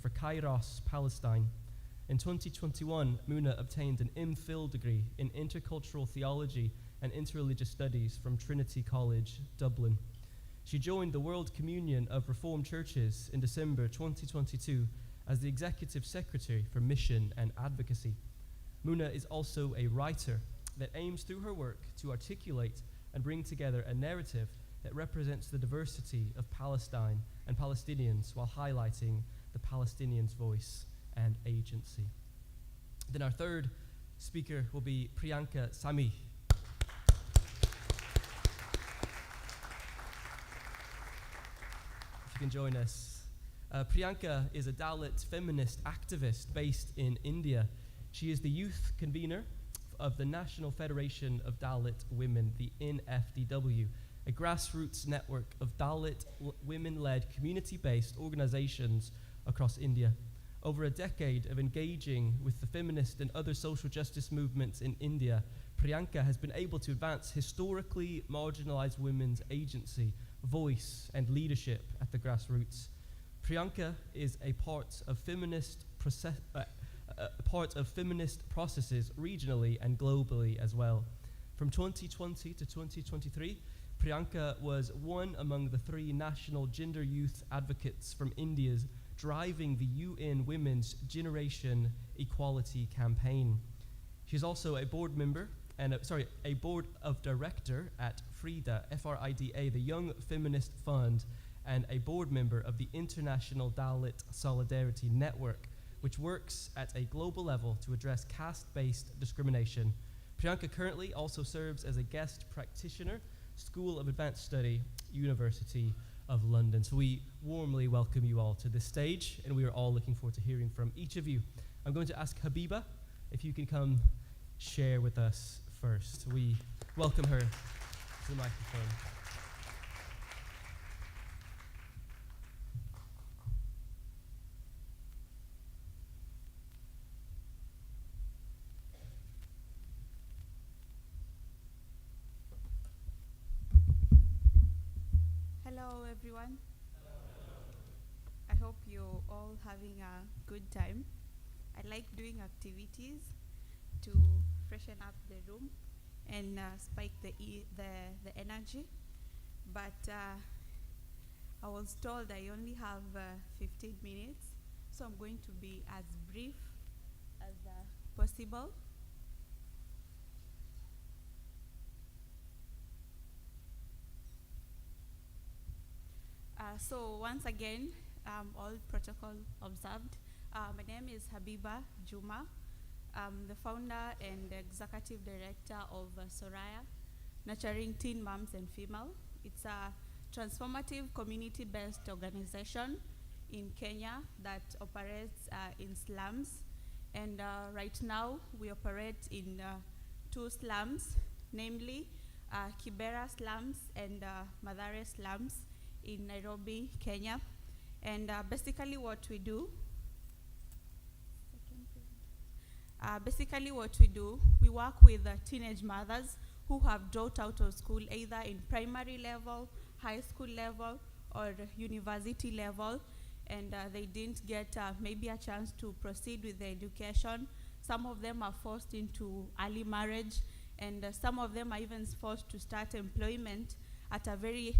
for Kairos, Palestine. In 2021, Muna obtained an MPhil degree in intercultural theology and interreligious studies from Trinity College, Dublin. She joined the World Communion of Reformed Churches in December 2022 as the Executive Secretary for Mission and Advocacy. Muna is also a writer that aims through her work to articulate and bring together a narrative that represents the diversity of Palestine and Palestinians while highlighting the Palestinians' voice and agency. Then our third speaker will be Priyanka Sami. If you can join us. Priyanka is a Dalit feminist activist based in India. She is the youth convener of the National Federation of Dalit Women, the NFDW, a grassroots network of Dalit women-led community-based organizations across India. Over a decade of engaging with the feminist and other social justice movements in India, Priyanka has been able to advance historically marginalized women's agency, voice, and leadership at the grassroots. Priyanka is a part of feminist processes regionally and globally as well. From 2020 to 2023, Priyanka was one among the 3 national gender youth advocates from India's driving the UN Women's Generation Equality Campaign. She's also a board member and a board of director at FRIDA, F-R-I-D-A, the Young Feminist Fund, and a board member of the International Dalit Solidarity Network, which works at a global level to address caste-based discrimination. Priyanka currently also serves as a guest practitioner, School of Advanced Study, University of London. So we warmly welcome you all to this stage, and we are all looking forward to hearing from each of you. I'm going to ask Habiba if you can come share with us first. We welcome her to the microphone. Hello everyone. I hope you're all having a good time. I like doing activities to freshen up the room and spike the energy. But I was told I only have 15 minutes, so I'm going to be as brief as possible. So once again, all protocol observed. My name is Habiba Juma. I'm the founder and executive director of Soraya, Nurturing Teen Moms and Female. It's a transformative community-based organization in Kenya that operates in slums. And right now, we operate in 2 slums, namely Kibera slums and Mathare slums in Nairobi, Kenya. And basically what we do, we work with teenage mothers who have dropped out of school either in primary level, high school level, or university level, and they didn't get maybe a chance to proceed with their education. Some of them are forced into early marriage, and some of them are even forced to start employment at a very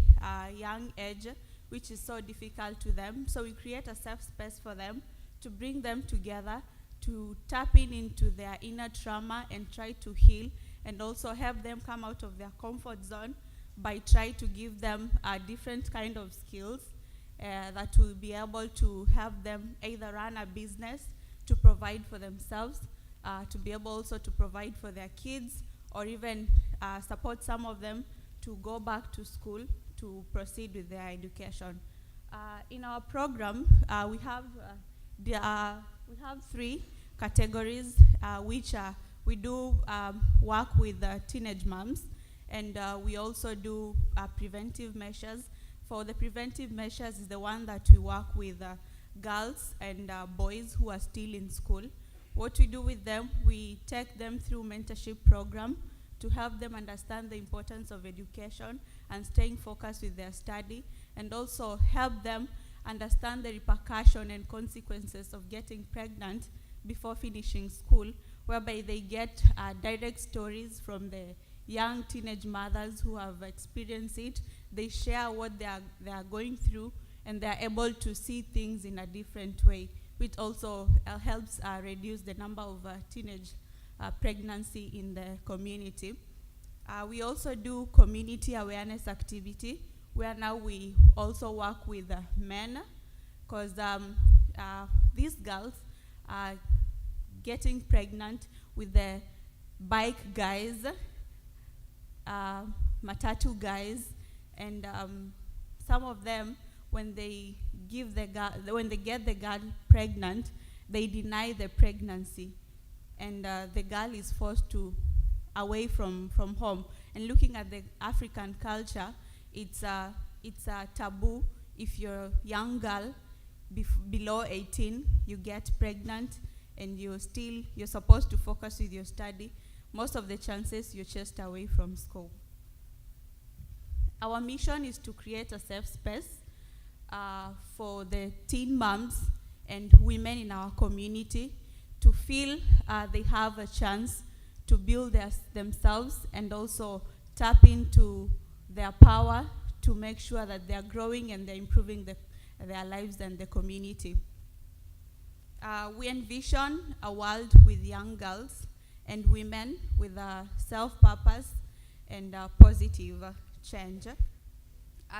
young age, which is so difficult to them. So we create a safe space for them to bring them together, to tap into their inner trauma and try to heal, and also help them come out of their comfort zone by trying to give them a different kind of skills that will be able to help them either run a business to provide for themselves, to be able also to provide for their kids, or even support some of them to go back to school to proceed with their education. In our program, we have 3 categories, which we do work with teenage moms, and we also do preventive measures. For the preventive measures is the one that we work with girls and boys who are still in school. What we do with them, we take them through mentorship program to help them understand the importance of education and staying focused with their study, and also help them understand the repercussion and consequences of getting pregnant before finishing school, whereby they get direct stories from the young teenage mothers who have experienced it. They share what they are going through, and they are able to see things in a different way, which also helps reduce the number of teenage pregnancy in the community. We also do community awareness activity, where now we also work with men, because these girls are getting pregnant with the bike guys, matatu guys, and some of them, when they get the girl pregnant, they deny the pregnancy, and the girl is forced to away from home. And looking at the African culture, it's a taboo. If you're a young girl below 18, you get pregnant, and you're supposed to focus with your study. Most of the chances you're chased away from school. Our mission is to create a safe space for the teen moms and women in our community to feel they have a chance to build themselves, and also tap into their power to make sure that they're growing and they're improving their lives and the community. We envision a world with young girls and women with a self-purpose and positive change.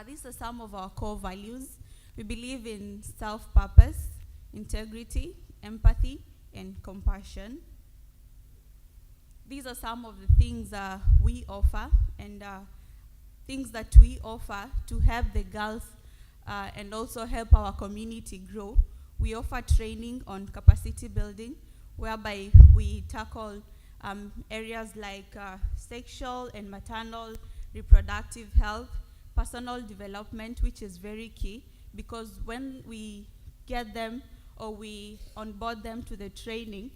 These are some of our core values. We believe in self-purpose, integrity, empathy, and compassion. These are some of the things we offer, and things that we offer to help the girls and also help our community grow. We offer training on capacity building, whereby we tackle areas like sexual and maternal reproductive health, personal development, which is very key, because when we get them or we onboard them to the training,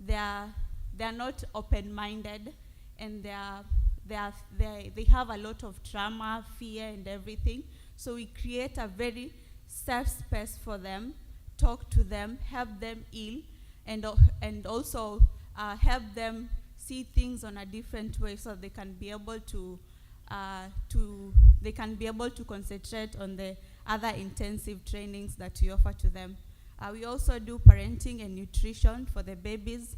they're not open-minded, and they have a lot of trauma, fear, and everything. So we create a very safe space for them, talk to them, help them heal, and also help them see things on a different way, so they can be able to concentrate on the other intensive trainings that we offer to them. We also do parenting and nutrition for the babies,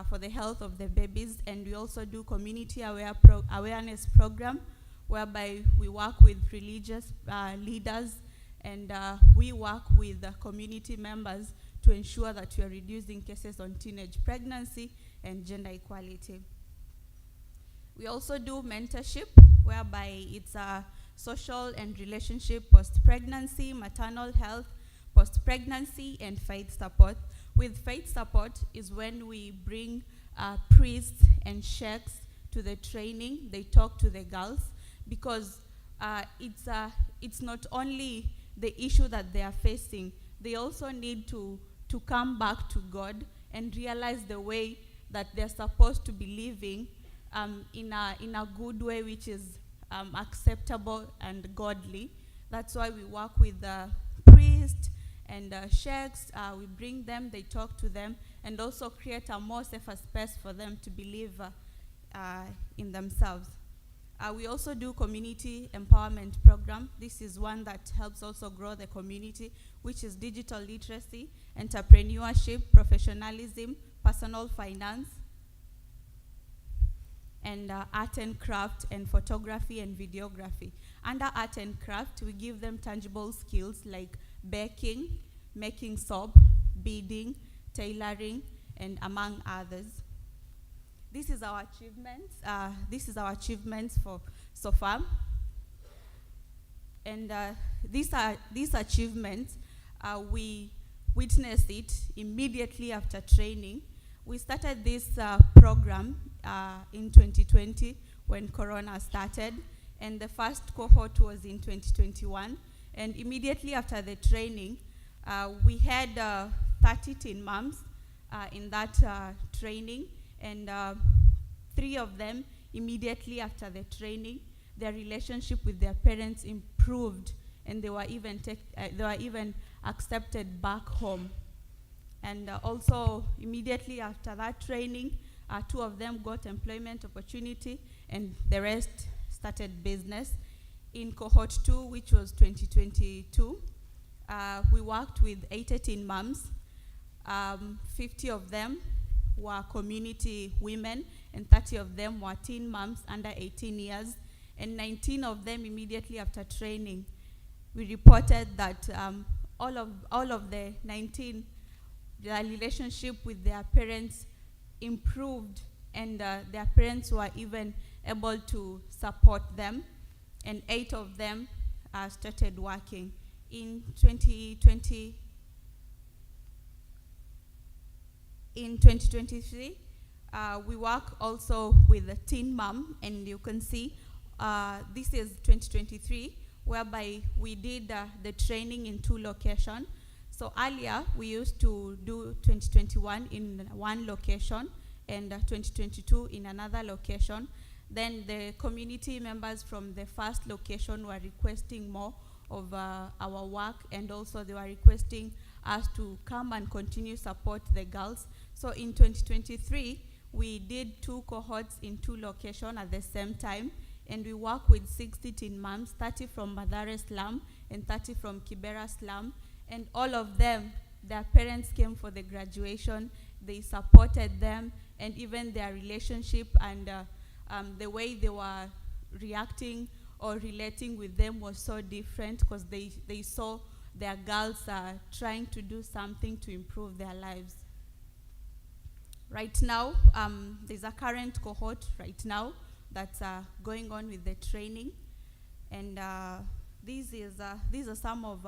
for the health of the babies, and we also do community awareness program, whereby we work with religious leaders, and we work with community members to ensure that we are reducing cases on teenage pregnancy and gender equality. We also do mentorship, whereby it's a social and relationship post-pregnancy, maternal health, post-pregnancy, and faith support. With faith support is when we bring priests and sheikhs to the training. They talk to the girls, because it's not only the issue that they are facing, they also need to come back to God and realize the way that they're supposed to be living in a good way, which is acceptable and godly. That's why we work with the priests and sheikhs. We bring them, they talk to them, and also create a more safer space for them to believe in themselves. We also do community empowerment program. This is one that helps also grow the community, which is digital literacy, entrepreneurship, professionalism, personal finance, and art and craft, and photography and videography. Under art and craft, we give them tangible skills like baking, making soap, beading, tailoring, and among others. This is our achievements for so far. And these achievements, we witnessed it immediately after training. We started this program in 2020 when Corona started, and the first cohort was in 2021. And immediately after the training, we had 30 teen moms in that training, and 3 of them, immediately after the training, their relationship with their parents improved and they were even accepted back home. And also immediately after that training, 2 of them got employment opportunity, and the rest started business. In cohort 2, which was 2022, we worked with 18 moms. 50 of them were community women, and 30 of them were teen moms under 18 years. And 19 of them, immediately after training, we reported that all of the 19, their relationship with their parents improved, and their parents were even able to support them. And 8 of them started working. In 2023, we work also with a teen mom, and you can see this is 2023, whereby we did the training in 2 locations. So earlier, we used to do 2021 in one location and 2022 in another location. Then the community members from the first location were requesting more of our work, and also they were requesting us to come and continue support the girls. So in 2023, we did 2 cohorts in 2 locations at the same time, and we work with 60 teen moms, 30 from Mathare slum and 30 from Kibera slum. And all of them, their parents came for the graduation, they supported them, and even their relationship and the way they were reacting or relating with them was so different, because they saw their girls trying to do something to improve their lives. Right now, there's a current cohort right now that's going on with the training, and these are some of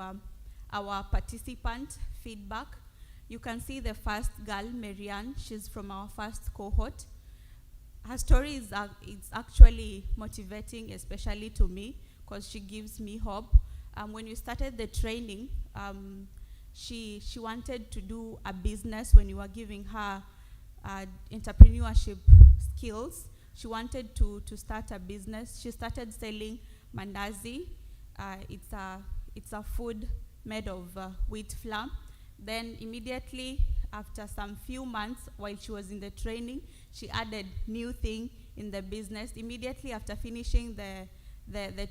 our participant feedback. You can see the first girl, Marianne. She's from our first cohort. Her story is it's actually motivating, especially to me, because she gives me hope. When we started the training, she wanted to do a business. When we were giving her entrepreneurship skills, she wanted to start a business. She started selling mandazi. It's a food made of wheat flour. Then immediately after some few months, while she was in the training, she added new thing in the business. Immediately after finishing the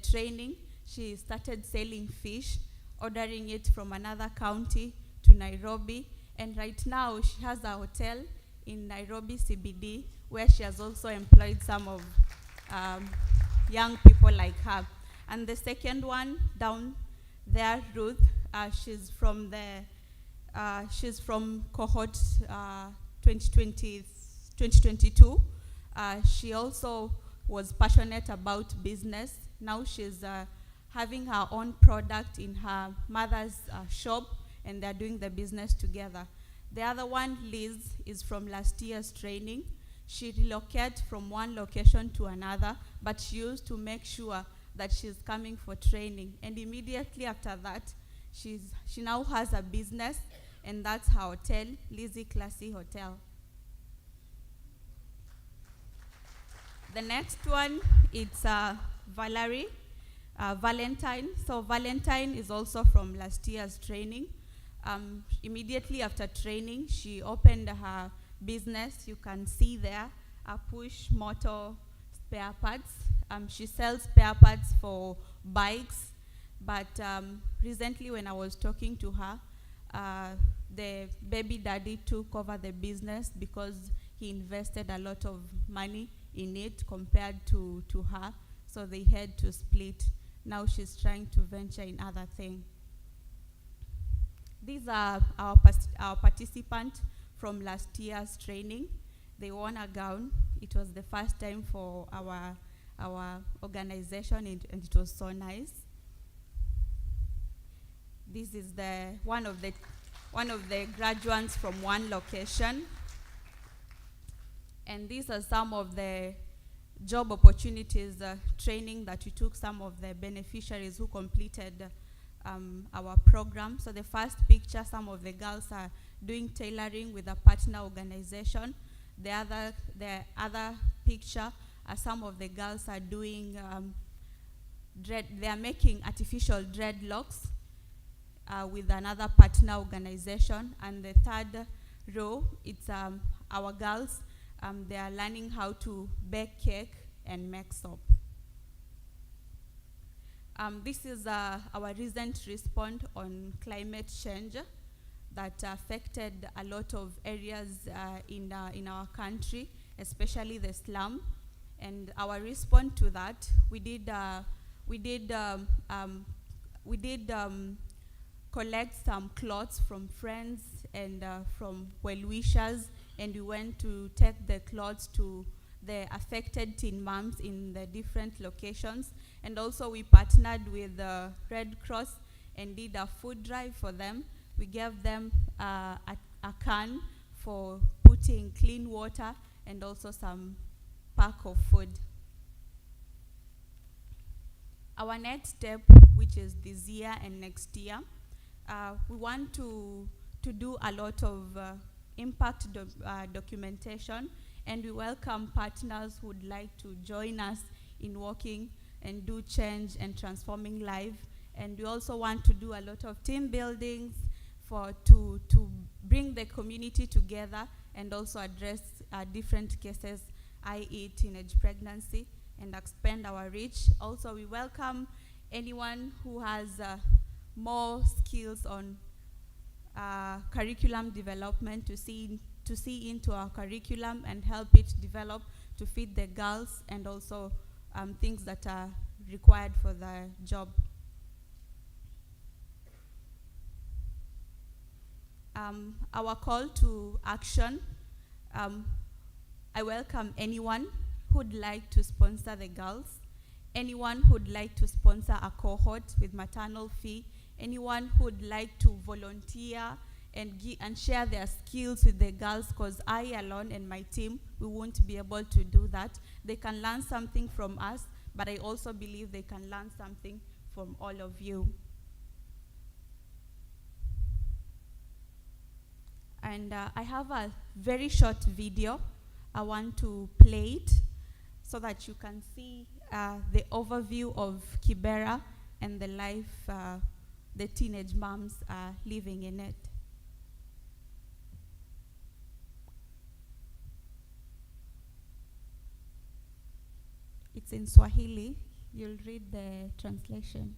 training, she started selling fish, ordering it from another county to Nairobi. And right now, she has a hotel in Nairobi CBD, where she has also employed some of young people like her. And the second one down there, Ruth, she's from cohort 2022. She also was passionate about business. Now she's having her own product in her mother's shop, and they're doing the business together. The other one, Liz, is from last year's training. She relocated from one location to another, but she used to make sure that she's coming for training. And immediately after that, she now has a business, and that's her hotel, Lizzie Classy Hotel. The next one, it's Valerie, Valentine. So Valentine is also from last year's training. Immediately after training, she opened her business. You can see there, a push motor spare parts. She sells spare parts for bikes, but recently when I was talking to her, the baby daddy took over the business because he invested a lot of money in it compared to her, so they had to split. Now she's trying to venture in other things. These are our participants from last year's training. They won a gown. It was the first time for our organization, and it was so nice. This is one of the graduates from one location. And these are some of the job opportunities training that we took, some of the beneficiaries who completed our program. So the first picture, some of the girls are doing tailoring with a partner organization. The other picture, some of the girls are doing they are making artificial dreadlocks with another partner organization. And the third row, it's our girls. They are learning how to bake cake and make soap. This is our recent response on climate change that affected a lot of areas in our country, especially the slum. And our response to that, we did collect some clothes from friends and from well-wishers, and we went to take the clothes to the affected teen moms in the different locations. And also we partnered with the Red Cross and did a food drive for them. We gave them a can for putting clean water and also some pack of food. Our next step, which is this year and next year, we want to do a lot of impact documentation, and we welcome partners who would like to join us in working and do change and transforming life. And we also want to do a lot of team buildings to bring the community together and also address different cases, i.e. teenage pregnancy, and expand our reach. Also, we welcome anyone who has more skills on curriculum development to see into our curriculum and help it develop to fit the girls and also things that are required for the job. Our call to action, I welcome anyone who'd like to sponsor the girls, anyone who'd like to sponsor a cohort with maternal fee, anyone who'd like to volunteer and share their skills with the girls, because I alone and my team, we won't be able to do that. They can learn something from us, but I also believe they can learn something from all of you. And I have a very short video. I want to play it so that you can see the overview of Kibera and the life the teenage moms are living in it. It's in Swahili. You'll read the translation.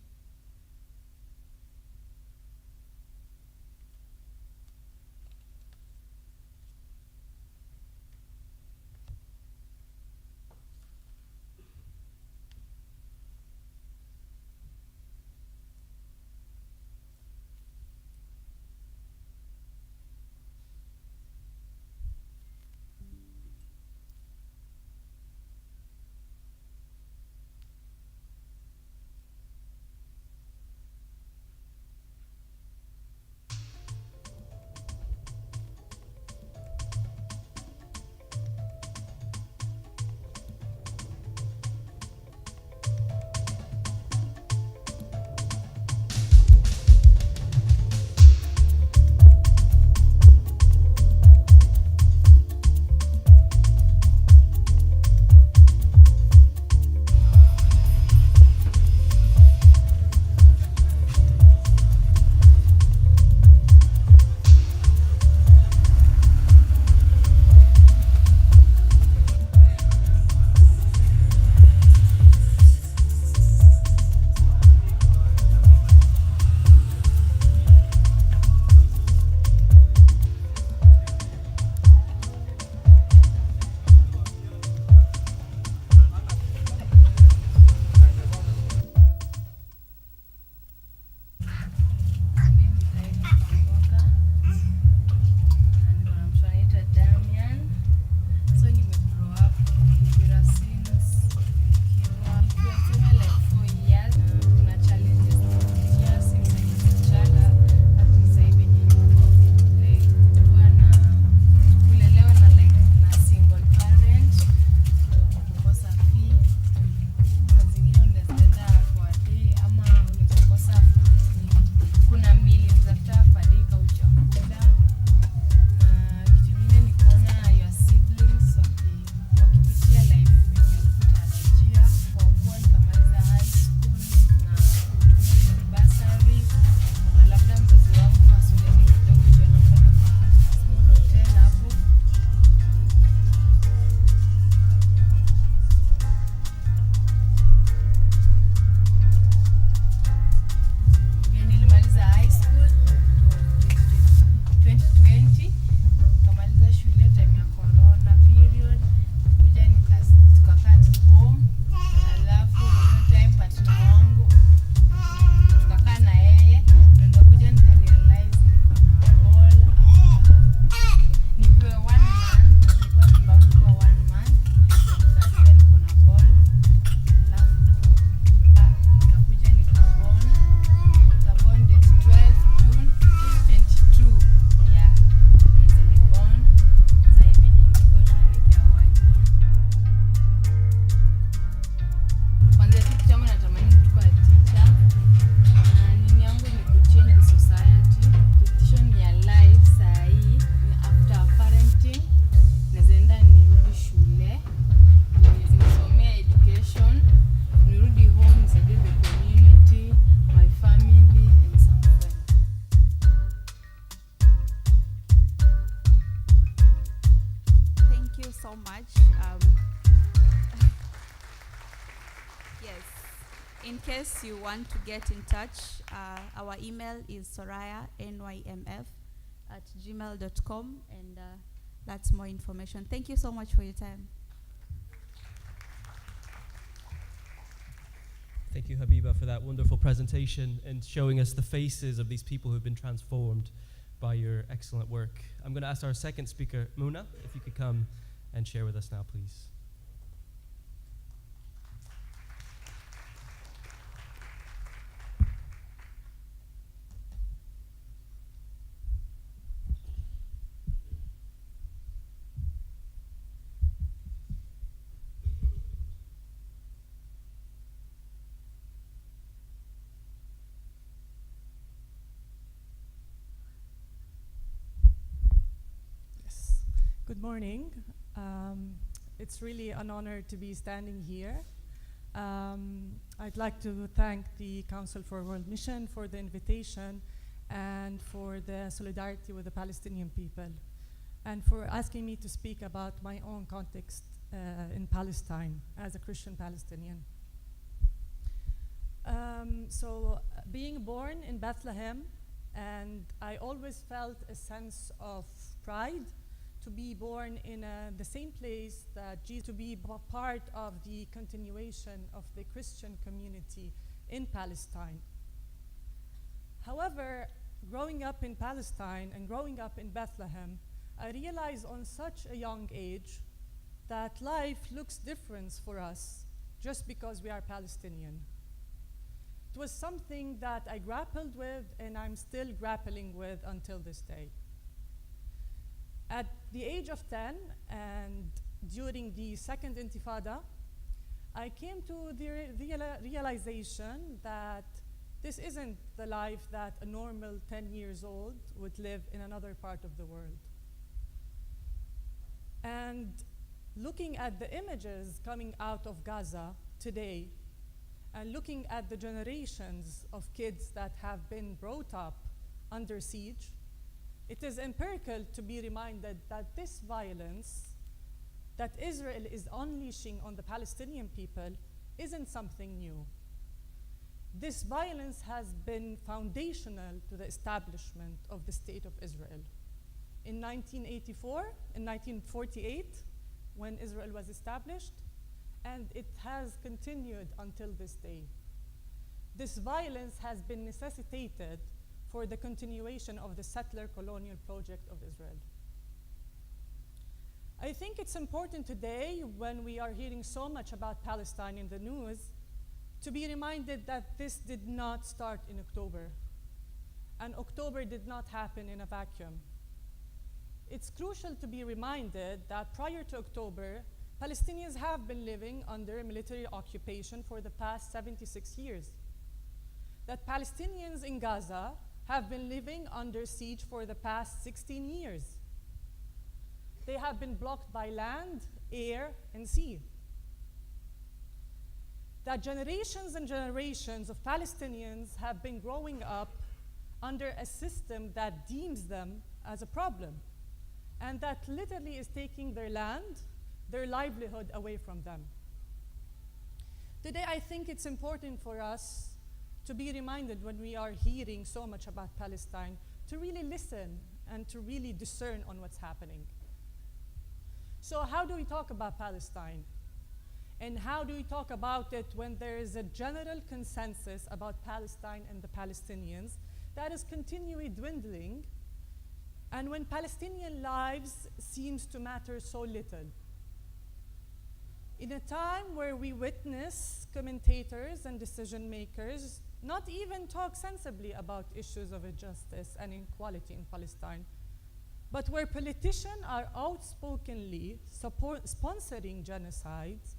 much. Yes. In case you want to get in touch, our email is soraya@gmail.com, and that's more information. Thank you so much for your time. Thank you, Habiba, for that wonderful presentation and showing us the faces of these people who've been transformed by your excellent work. I'm going to ask our second speaker, Muna, if you could come and share with us now, please. Good morning. It's really an honor to be standing here. I'd like to thank the Council for World Mission for the invitation and for the solidarity with the Palestinian people, and for asking me to speak about my own context in Palestine as a Christian Palestinian. So being born in Bethlehem, and I always felt a sense of pride to be born in the same place that Jesus, to be part of the continuation of the Christian community in Palestine. However, growing up in Palestine and growing up in Bethlehem, I realized on such a young age that life looks different for us just because we are Palestinian. It was something that I grappled with and I'm still grappling with until this day. At the age of 10 and during the second Intifada, I came to the realization that this isn't the life that a normal 10 years old would live in another part of the world. And looking at the images coming out of Gaza today, and looking at the generations of kids that have been brought up under siege, it is empirical to be reminded that this violence that Israel is unleashing on the Palestinian people isn't something new. This violence has been foundational to the establishment of the State of Israel. In 1984, in 1948, when Israel was established, and it has continued until this day. This violence has been necessitated for the continuation of the settler colonial project of Israel. I think it's important today, when we are hearing so much about Palestine in the news, to be reminded that this did not start in October, and October did not happen in a vacuum. It's crucial to be reminded that prior to October, Palestinians have been living under military occupation for the past 76 years. That Palestinians in Gaza have been living under siege for the past 16 years. They have been blocked by land, air, and sea. That generations and generations of Palestinians have been growing up under a system that deems them as a problem, and that literally is taking their land, their livelihood away from them. Today, I think it's important for us to be reminded, when we are hearing so much about Palestine, to really listen and to really discern on what's happening. So how do we talk about Palestine? And how do we talk about it when there is a general consensus about Palestine and the Palestinians that is continually dwindling, and when Palestinian lives seems to matter so little? In a time where we witness commentators and decision makers not even talk sensibly about issues of injustice and inequality in Palestine, but where politicians are outspokenly sponsoring genocides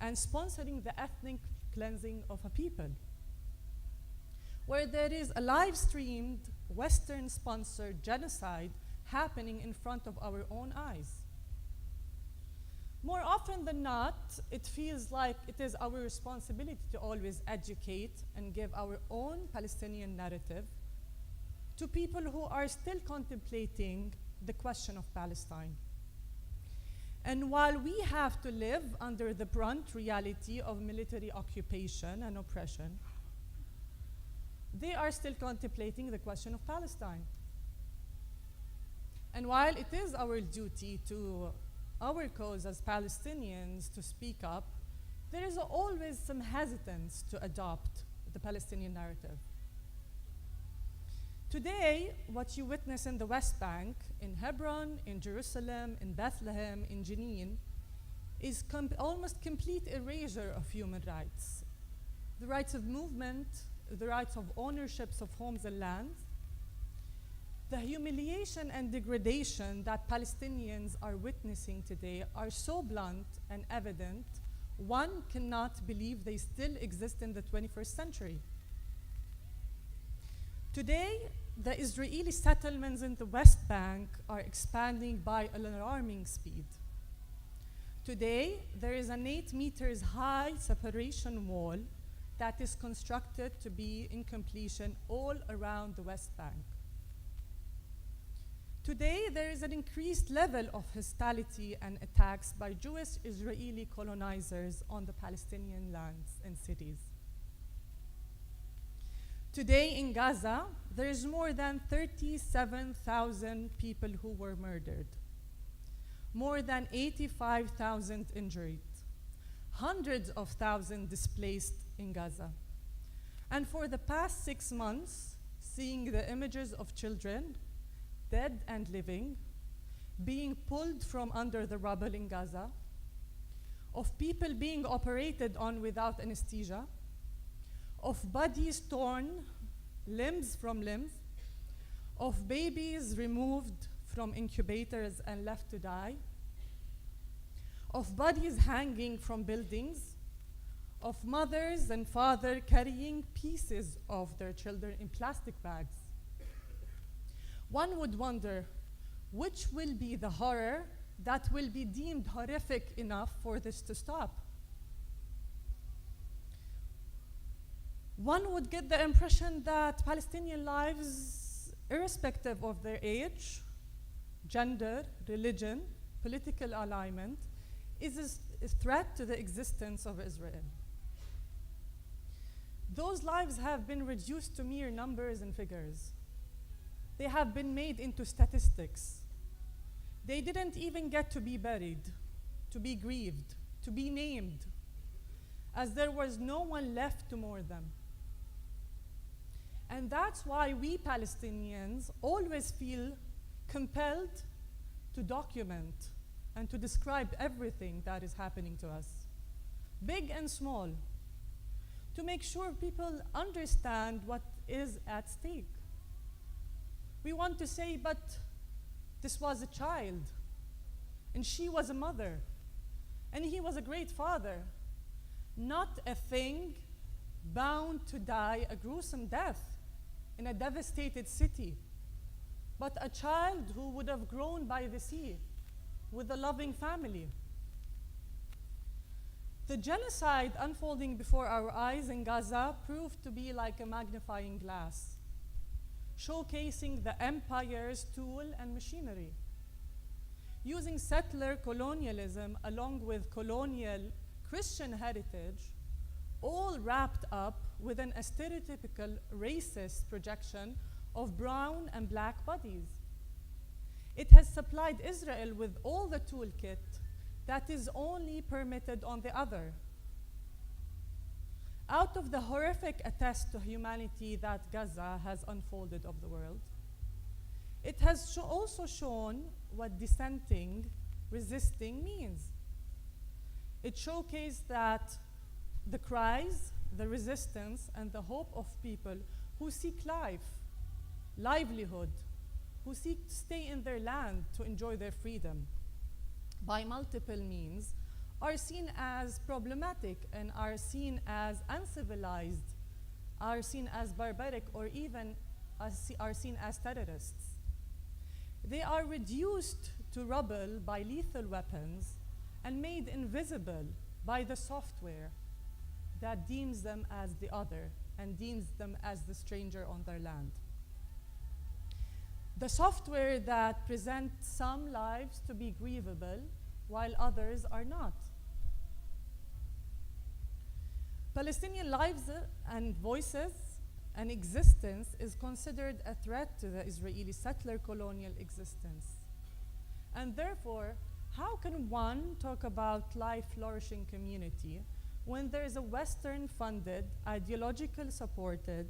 and sponsoring the ethnic cleansing of a people, where there is a live-streamed, Western-sponsored genocide happening in front of our own eyes. More often than not, it feels like it is our responsibility to always educate and give our own Palestinian narrative to people who are still contemplating the question of Palestine. And while we have to live under the brunt reality of military occupation and oppression, they are still contemplating the question of Palestine. And while it is our duty to our cause as Palestinians to speak up, there is always some hesitance to adopt the Palestinian narrative. Today, what you witness in the West Bank, in Hebron, in Jerusalem, in Bethlehem, in Jenin, is almost complete erasure of human rights. The rights of movement, the rights of ownerships of homes and land, the humiliation and degradation that Palestinians are witnessing today are so blunt and evident, one cannot believe they still exist in the 21st century. Today, the Israeli settlements in the West Bank are expanding by an alarming speed. Today, there is an 8 meters high separation wall that is constructed to be in completion all around the West Bank. Today, there is an increased level of hostility and attacks by Jewish Israeli colonizers on the Palestinian lands and cities. Today in Gaza, there is more than 37,000 people who were murdered, more than 85,000 injured, hundreds of thousands displaced in Gaza. And for the past 6 months, seeing the images of children, dead and living, being pulled from under the rubble in Gaza, of people being operated on without anesthesia, of bodies torn, limbs from limbs, of babies removed from incubators and left to die, of bodies hanging from buildings, of mothers and fathers carrying pieces of their children in plastic bags. One would wonder, which will be the horror that will be deemed horrific enough for this to stop? One would get the impression that Palestinian lives, irrespective of their age, gender, religion, political alignment, is a threat to the existence of Israel. Those lives have been reduced to mere numbers and figures. They have been made into statistics. They didn't even get to be buried, to be grieved, to be named, as there was no one left to mourn them. And that's why we Palestinians always feel compelled to document and to describe everything that is happening to us, big and small, to make sure people understand what is at stake. We want to say, but this was a child, and she was a mother, and he was a great father, not a thing bound to die a gruesome death in a devastated city, but a child who would have grown by the sea with a loving family. The genocide unfolding before our eyes in Gaza proved to be like a magnifying glass, showcasing the empire's tool and machinery. Using settler colonialism along with colonial Christian heritage, all wrapped up within a stereotypical racist projection of brown and black bodies. It has supplied Israel with all the toolkit that is only permitted on the other. Out of the horrific attest to humanity that Gaza has unfolded of the world, it has also shown what dissenting, resisting means. It showcased that the cries, the resistance, and the hope of people who seek life, livelihood, who seek to stay in their land to enjoy their freedom by multiple means, are seen as problematic and are seen as uncivilized, are seen as barbaric, or even are seen as terrorists. They are reduced to rubble by lethal weapons and made invisible by the software that deems them as the other and deems them as the stranger on their land. The software that presents some lives to be grievable while others are not. Palestinian lives and voices and existence is considered a threat to the Israeli settler colonial existence. And therefore, how can one talk about life-flourishing community when there is a Western-funded, ideologically supported,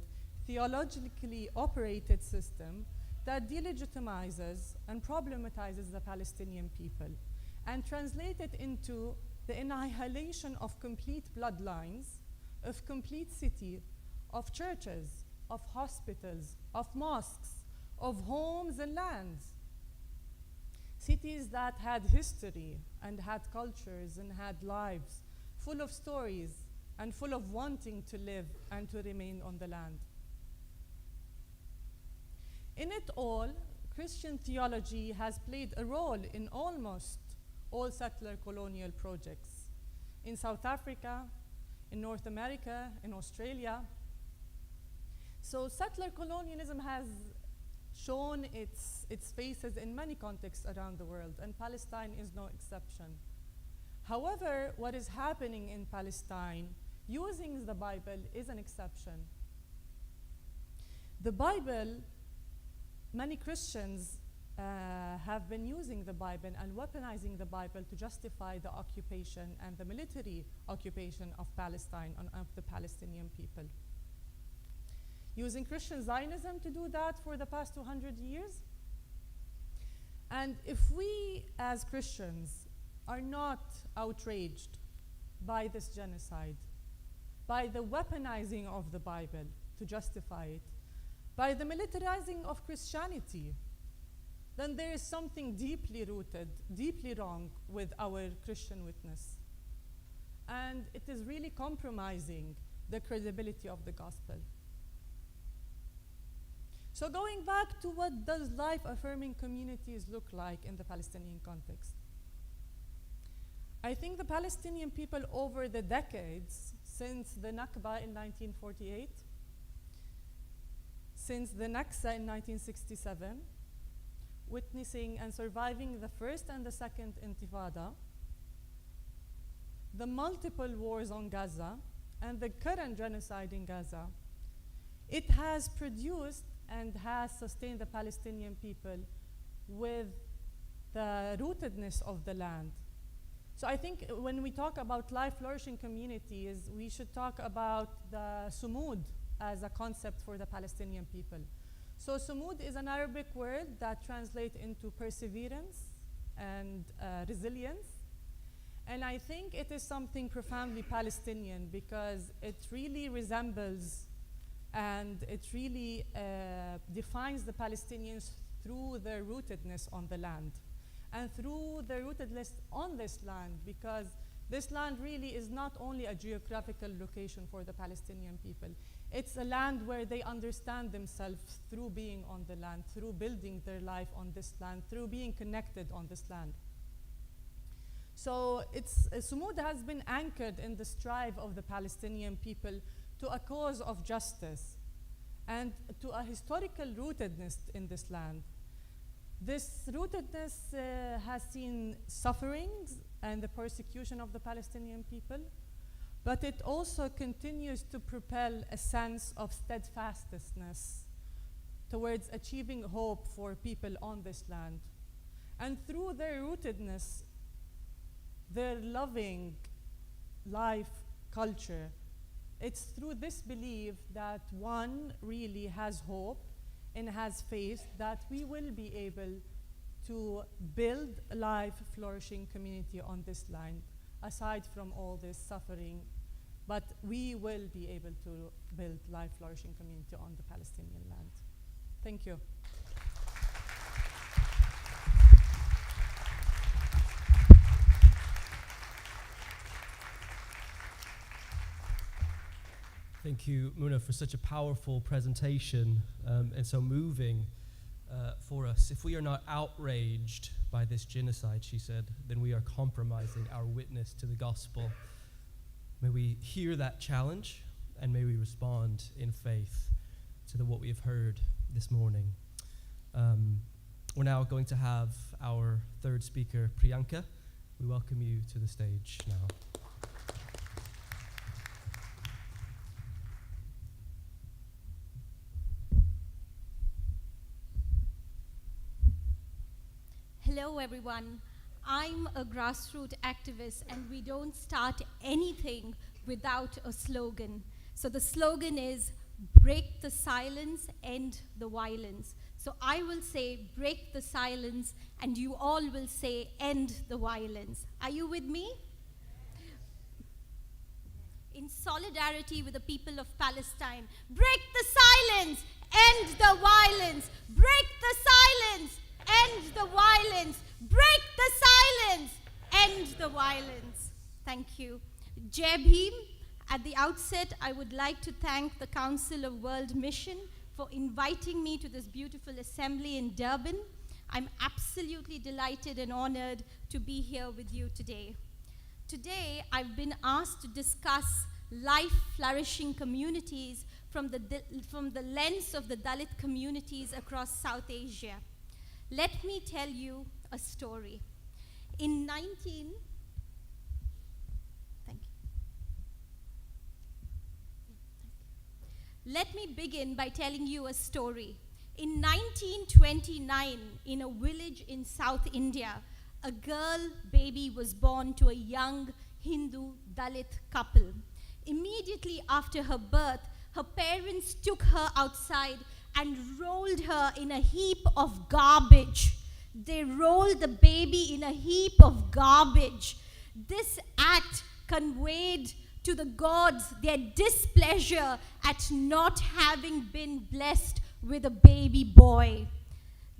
theologically operated system that delegitimizes and problematizes the Palestinian people and translates it into the annihilation of complete bloodlines, of complete city, of churches, of hospitals, of mosques, of homes and lands. Cities that had history and had cultures and had lives, full of stories and full of wanting to live and to remain on the land. In it all, Christian theology has played a role in almost all settler colonial projects. In South Africa, in North America, in Australia. So settler colonialism has shown its faces in many contexts around the world, and Palestine is no exception. However, what is happening in Palestine using the Bible is an exception. The Bible, many Christians have been using the Bible and weaponizing the Bible to justify the occupation and the military occupation of Palestine and of the Palestinian people. Using Christian Zionism to do that for the past 200 years. And if we as Christians are not outraged by this genocide, by the weaponizing of the Bible to justify it, by the militarizing of Christianity, then there is something deeply rooted, deeply wrong with our Christian witness. And it is really compromising the credibility of the gospel. So going back to what does life-affirming communities look like in the Palestinian context? I think the Palestinian people over the decades, since the Nakba in 1948, since the Naksa in 1967, witnessing and surviving the first and the second Intifada, the multiple wars on Gaza, and the current genocide in Gaza, it has produced and has sustained the Palestinian people with the rootedness of the land. So I think when we talk about life-flourishing communities, we should talk about the sumud as a concept for the Palestinian people. So sumud is an Arabic word that translates into perseverance and resilience. And I think it is something profoundly Palestinian because it really resembles and it really defines the Palestinians through their rootedness on the land and through their rootedness on this land, because this land really is not only a geographical location for the Palestinian people. It's a land where they understand themselves through being on the land, through building their life on this land, through being connected on this land. So Sumud has been anchored in the strive of the Palestinian people to a cause of justice and to a historical rootedness in this land. This rootedness has seen sufferings and the persecution of the Palestinian people, but it also continues to propel a sense of steadfastness towards achieving hope for people on this land. And through their rootedness, their loving life culture, it's through this belief that one really has hope and has faith that we will be able to build a life-flourishing community on this land, aside from all this suffering, but we will be able to build life-flourishing community on the Palestinian land. Thank you. Thank you, Muna, for such a powerful presentation and so moving for us. If we are not outraged by this genocide, she said, then we are compromising our witness to the gospel. May we hear that challenge and may we respond in faith to what we have heard this morning. We're now going to have our third speaker, Priyanka, We welcome you to the stage now. Hello everyone, I'm a grassroots activist and we don't start anything without a slogan. So the slogan is, break the silence, end the violence. So I will say, break the silence, and you all will say, end the violence. Are you with me? In solidarity with the people of Palestine, break the silence, end the violence, break the silence, end the violence, break the silence, end the violence. Thank you. Jai Bhim. At the outset, I would like to thank the Council of World Mission for inviting me to this beautiful assembly in Durban. I'm absolutely delighted and honored to be here with you today. Today, I've been asked to discuss life-flourishing communities from the lens of the Dalit communities across South Asia. Let me tell you a story. Let me begin by telling you a story. In 1929, in a village in South India, a girl baby was born to a young Hindu Dalit couple. Immediately after her birth, her parents took her outside and rolled her in a heap of garbage. They rolled the baby in a heap of garbage. This act conveyed to the gods their displeasure at not having been blessed with a baby boy.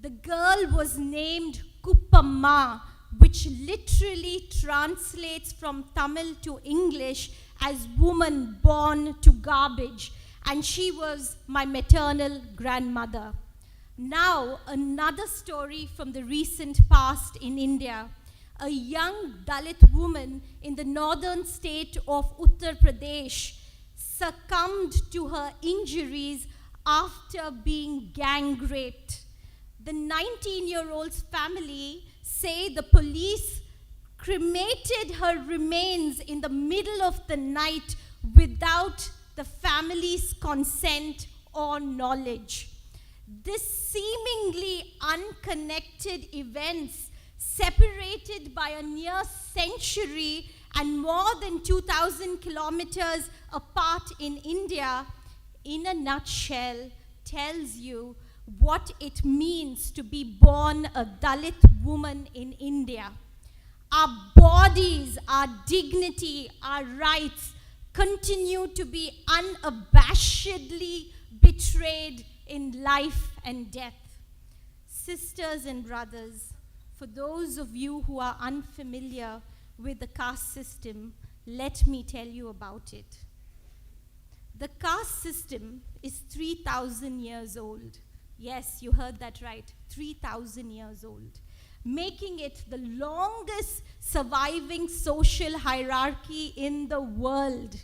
The girl was named Kuppamma, which literally translates from Tamil to English as woman born to garbage, and she was my maternal grandmother. Now, another story from the recent past in India. A young Dalit woman in the northern state of Uttar Pradesh succumbed to her injuries after being gang raped. The 19-year-old's family say the police cremated her remains in the middle of the night without the family's consent or knowledge. This seemingly unconnected events, separated by a near century and more than 2,000 kilometers apart in India, in a nutshell, tells you what it means to be born a Dalit woman in India. Our bodies, our dignity, our rights continue to be unabashedly betrayed in life and death. Sisters and brothers, for those of you who are unfamiliar with the caste system, let me tell you about it. The caste system is 3,000 years old. Yes, you heard that right, 3,000 years old, making it the longest surviving social hierarchy in the world.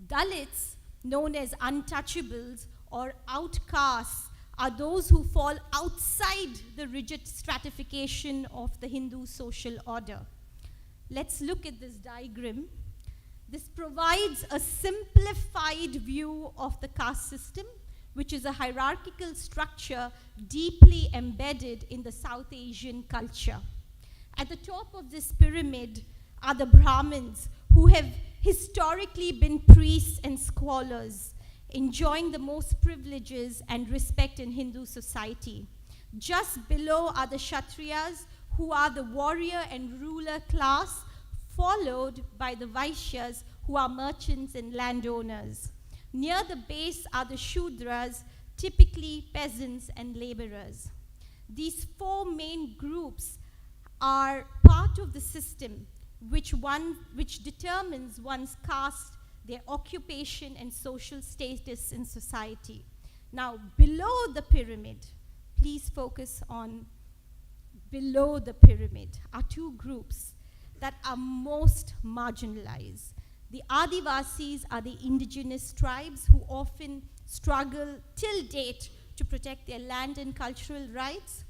Dalits, known as untouchables or outcasts, are those who fall outside the rigid stratification of the Hindu social order. Let's look at this diagram. This provides a simplified view of the caste system, which is a hierarchical structure deeply embedded in the South Asian culture. At the top of this pyramid are the Brahmins, who have historically been priests and scholars, enjoying the most privileges and respect in Hindu society. Just below are the Kshatriyas, who are the warrior and ruler class, followed by the Vaishyas, who are merchants and landowners. Near the base are the Shudras, typically peasants and laborers. These four main groups are part of the system which determines one's caste, their occupation and social status in society. Now, below the pyramid, please focus on below the pyramid, are two groups that are most marginalized. The Adivasis are the indigenous tribes who often struggle till date to protect their land and cultural rights.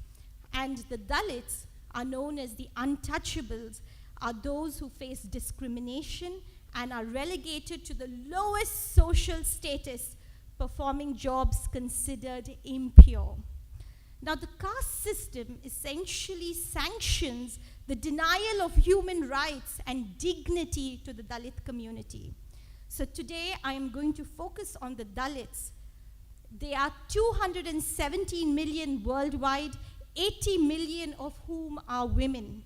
And the Dalits are known as the untouchables, are those who face discrimination and are relegated to the lowest social status, performing jobs considered impure. Now, the caste system essentially sanctions the denial of human rights and dignity to the Dalit community. So today, I am going to focus on the Dalits. They are 217 million worldwide, 80 million of whom are women.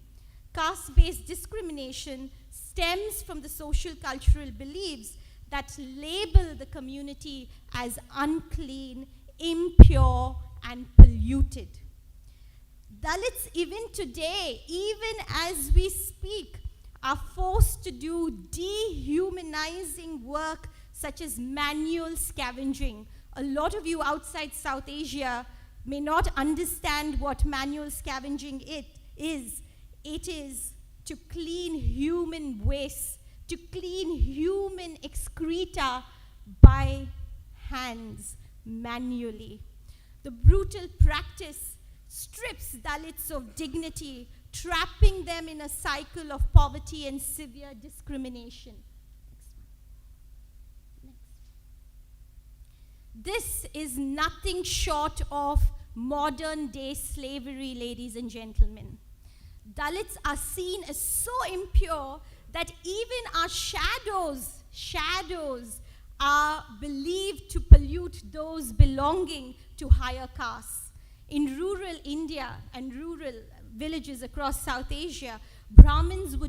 Caste-based discrimination stems from the social cultural beliefs that label the community as unclean, impure, and polluted. Dalits, even today, even as we speak, are forced to do dehumanizing work such as manual scavenging. A lot of you outside South Asia may not understand what manual scavenging is. It is to clean human waste, to clean human excreta by hands, manually. The brutal practice strips Dalits of dignity, trapping them in a cycle of poverty and severe discrimination. Next. This is nothing short of modern-day slavery, ladies and gentlemen. Dalits are seen as so impure that even our shadows are believed to pollute those belonging to higher castes. In rural India and rural villages across South Asia, Brahmins are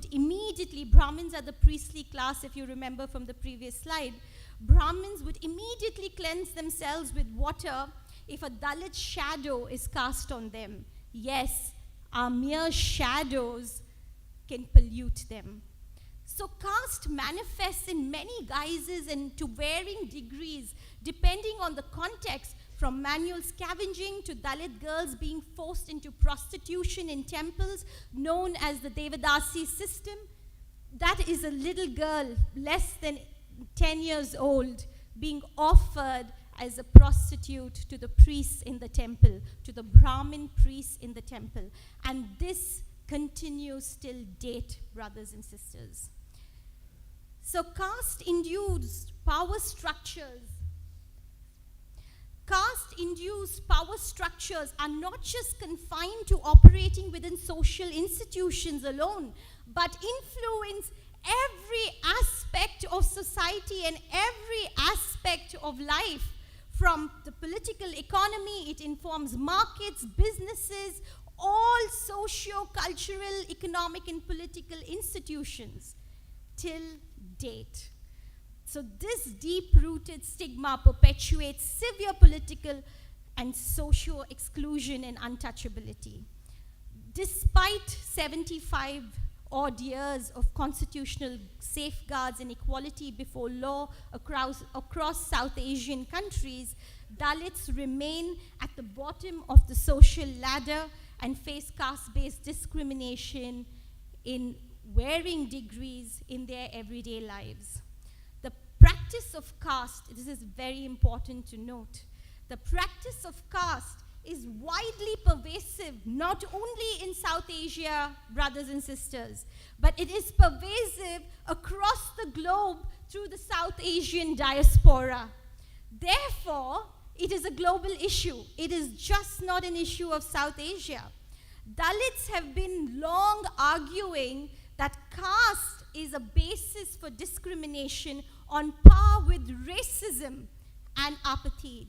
the priestly class, if you remember from the previous slide. Brahmins would immediately cleanse themselves with water if a Dalit shadow is cast on them. Yes, our mere shadows can pollute them. So caste manifests in many guises and to varying degrees, depending on the context, from manual scavenging to Dalit girls being forced into prostitution in temples known as the Devadasi system. That is a little girl, less than 10 years old, being offered as a prostitute to the priests in the temple, to the Brahmin priests in the temple. And this continues till date, brothers and sisters. So caste-induced power structures are not just confined to operating within social institutions alone, but influence every aspect of society and every aspect of life. From the political economy, it informs markets, businesses, all socio-cultural, economic, and political institutions till date. So this deep-rooted stigma perpetuates severe political and socio-exclusion and untouchability. Despite 75 odd years of constitutional safeguards and equality before law across South Asian countries, Dalits remain at the bottom of the social ladder and face caste-based discrimination in varying degrees in their everyday lives. The practice of caste, this is very important to note, the practice of caste is widely pervasive, not only in South Asia, brothers and sisters, but it is pervasive across the globe through the South Asian diaspora. Therefore, it is a global issue. It is just not an issue of South Asia. Dalits have been long arguing that caste is a basis for discrimination on par with racism and apartheid.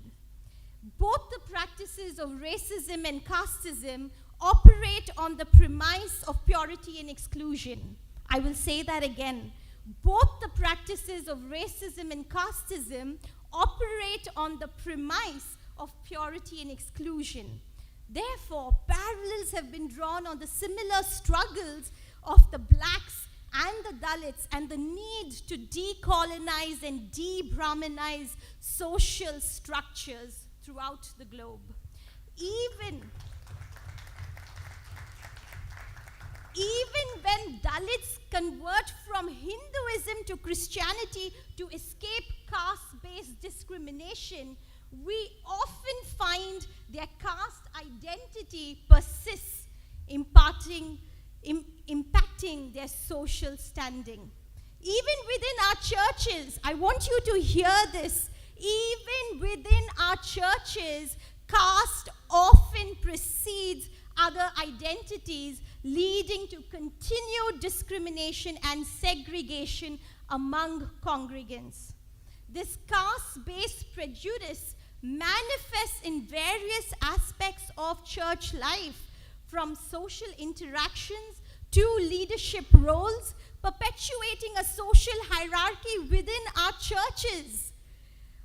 Both the practices of racism and casteism operate on the premise of purity and exclusion. I will say that again. Both the practices of racism and casteism operate on the premise of purity and exclusion. Therefore, parallels have been drawn on the similar struggles of the blacks and the Dalits and the need to decolonize and de-Brahmanize social structures throughout the globe. Even when Dalits convert from Hinduism to Christianity to escape caste-based discrimination, we often find their caste identity persists, imparting impacting their social standing. Even within our churches, I want you to hear this, even within our churches, caste often precedes other identities, leading to continued discrimination and segregation among congregants. This caste-based prejudice manifests in various aspects of church life, from social interactions to leadership roles, perpetuating a social hierarchy within our churches.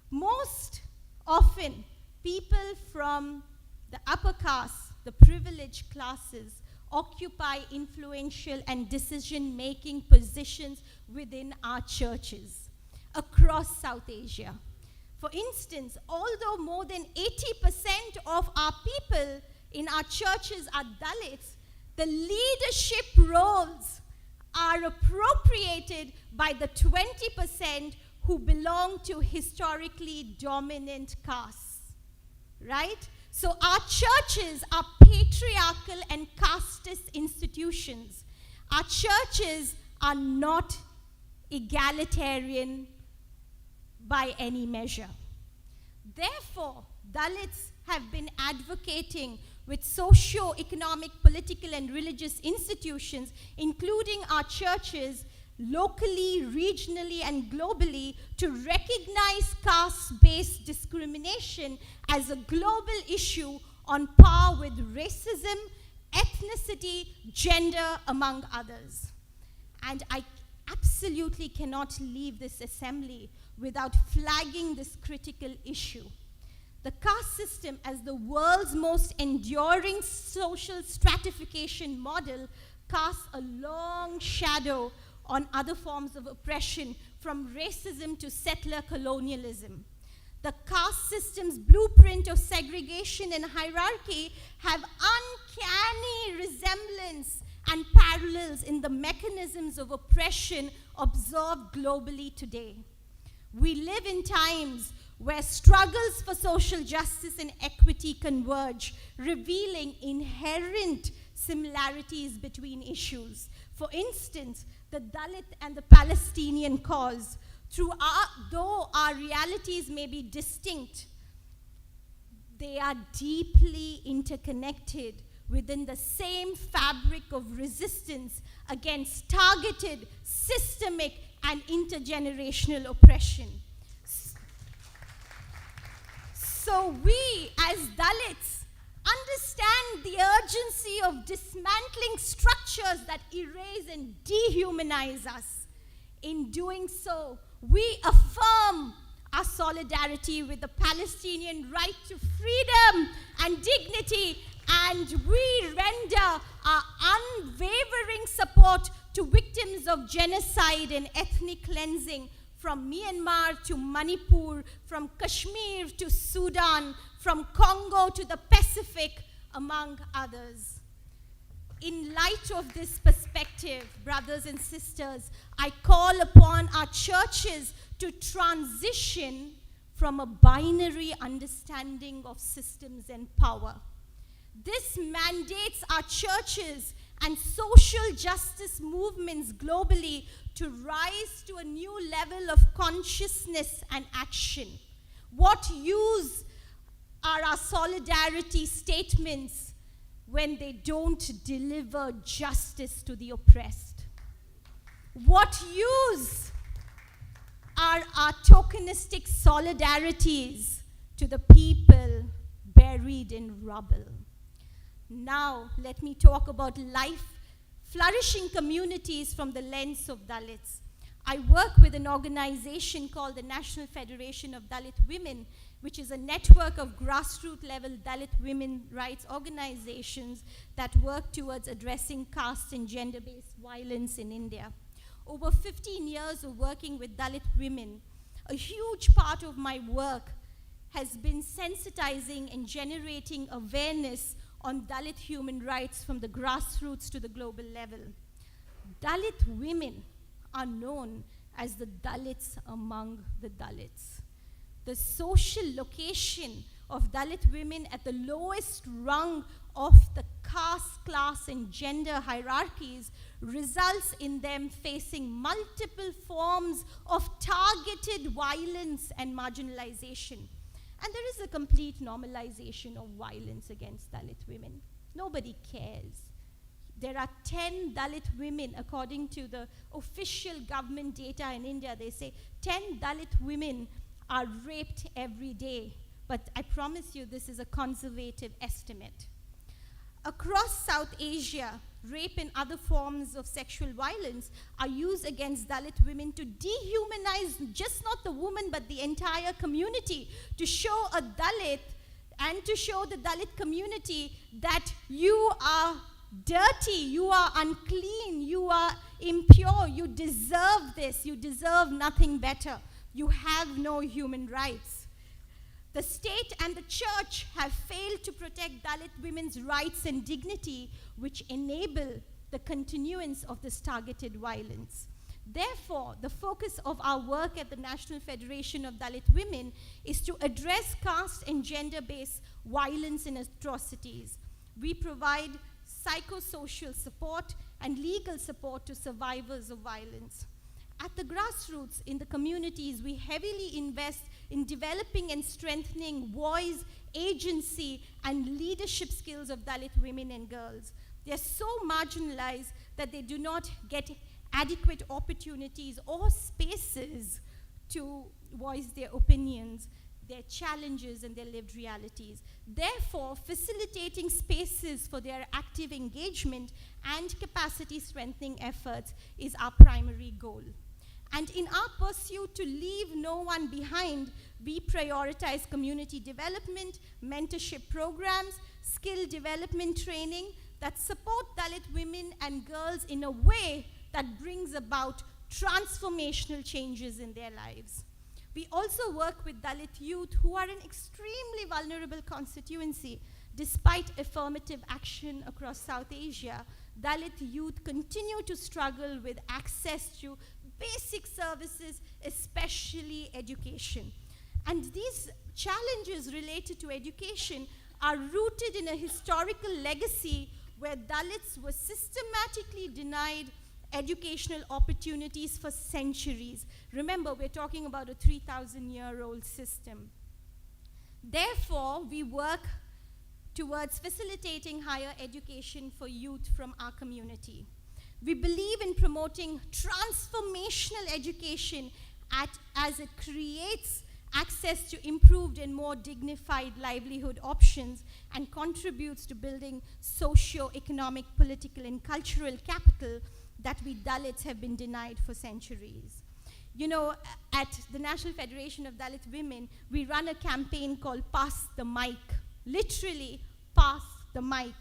Most often, people from the upper caste, the privileged classes, occupy influential and decision-making positions within our churches across South Asia. For instance, although more than 80% of our people in our churches are Dalits, the leadership roles are appropriated by the 20% who belong to historically dominant castes, right? So our churches are patriarchal and casteist institutions. Our churches are not egalitarian by any measure. Therefore, Dalits have been advocating with socio-economic, political, and religious institutions, including our churches, locally, regionally, and globally, to recognize caste-based discrimination as a global issue on par with racism, ethnicity, gender, among others. And I absolutely cannot leave this assembly without flagging this critical issue. The caste system, as the world's most enduring social stratification model, casts a long shadow on other forms of oppression, from racism to settler colonialism. The caste system's blueprint of segregation and hierarchy have uncanny resemblance and parallels in the mechanisms of oppression observed globally today. We live in times where struggles for social justice and equity converge, revealing inherent similarities between issues. For instance, the Dalit and the Palestinian cause. Though our realities may be distinct, they are deeply interconnected within the same fabric of resistance against targeted, systemic, and intergenerational oppression. So we, as Dalits, understand the urgency of dismantling structures that erase and dehumanize us. In doing so, we affirm our solidarity with the Palestinian right to freedom and dignity, and we render our unwavering support to victims of genocide and ethnic cleansing from Myanmar to Manipur, from Kashmir to Sudan, from Congo to the Pacific, among others. In light of this perspective, brothers and sisters, I call upon our churches to transition from a binary understanding of systems and power. This mandates our churches and social justice movements globally to rise to a new level of consciousness and action. What use are our solidarity statements when they don't deliver justice to the oppressed? What use are our tokenistic solidarities to the people buried in rubble? Now, let me talk about flourishing communities from the lens of Dalits. I work with an organization called the National Federation of Dalit Women, which is a network of grassroots-level Dalit women rights organizations that work towards addressing caste and gender-based violence in India. Over 15 years of working with Dalit women, a huge part of my work has been sensitizing and generating awareness on Dalit human rights from the grassroots to the global level. Dalit women are known as the Dalits among the Dalits. The social location of Dalit women at the lowest rung of the caste, class, and gender hierarchies results in them facing multiple forms of targeted violence and marginalization. And there is a complete normalization of violence against Dalit women. Nobody cares. There are 10 Dalit women, according to the official government data in India, they say 10 Dalit women are raped every day. But I promise you, this is a conservative estimate. Across South Asia, rape and other forms of sexual violence are used against Dalit women to dehumanize just not the woman, but the entire community, to show a Dalit and to show the Dalit community that you are dirty, you are unclean, you are impure, you deserve this, you deserve nothing better, you have no human rights. The state and the church have failed to protect Dalit women's rights and dignity, which enable the continuance of this targeted violence. Therefore, the focus of our work at the National Federation of Dalit Women is to address caste and gender-based violence and atrocities. We provide psychosocial support and legal support to survivors of violence. At the grassroots, in the communities, we heavily invest in developing and strengthening voice, agency, and leadership skills of Dalit women and girls. They are so marginalized that they do not get adequate opportunities or spaces to voice their opinions, their challenges, and their lived realities. Therefore, facilitating spaces for their active engagement and capacity strengthening efforts is our primary goal. And in our pursuit to leave no one behind, we prioritize community development, mentorship programs, skill development training that support Dalit women and girls in a way that brings about transformational changes in their lives. We also work with Dalit youth who are an extremely vulnerable constituency. Despite affirmative action across South Asia, Dalit youth continue to struggle with access to basic services, especially education. And these challenges related to education are rooted in a historical legacy where Dalits were systematically denied educational opportunities for centuries. Remember, we're talking about a 3,000-year-old system. Therefore, we work towards facilitating higher education for youth from our community. We believe in promoting transformational education as it creates access to improved and more dignified livelihood options and contributes to building socio-economic, political, and cultural capital that we Dalits have been denied for centuries. You know, at the National Federation of Dalit Women, we run a campaign called Pass the Mic, literally pass the mic,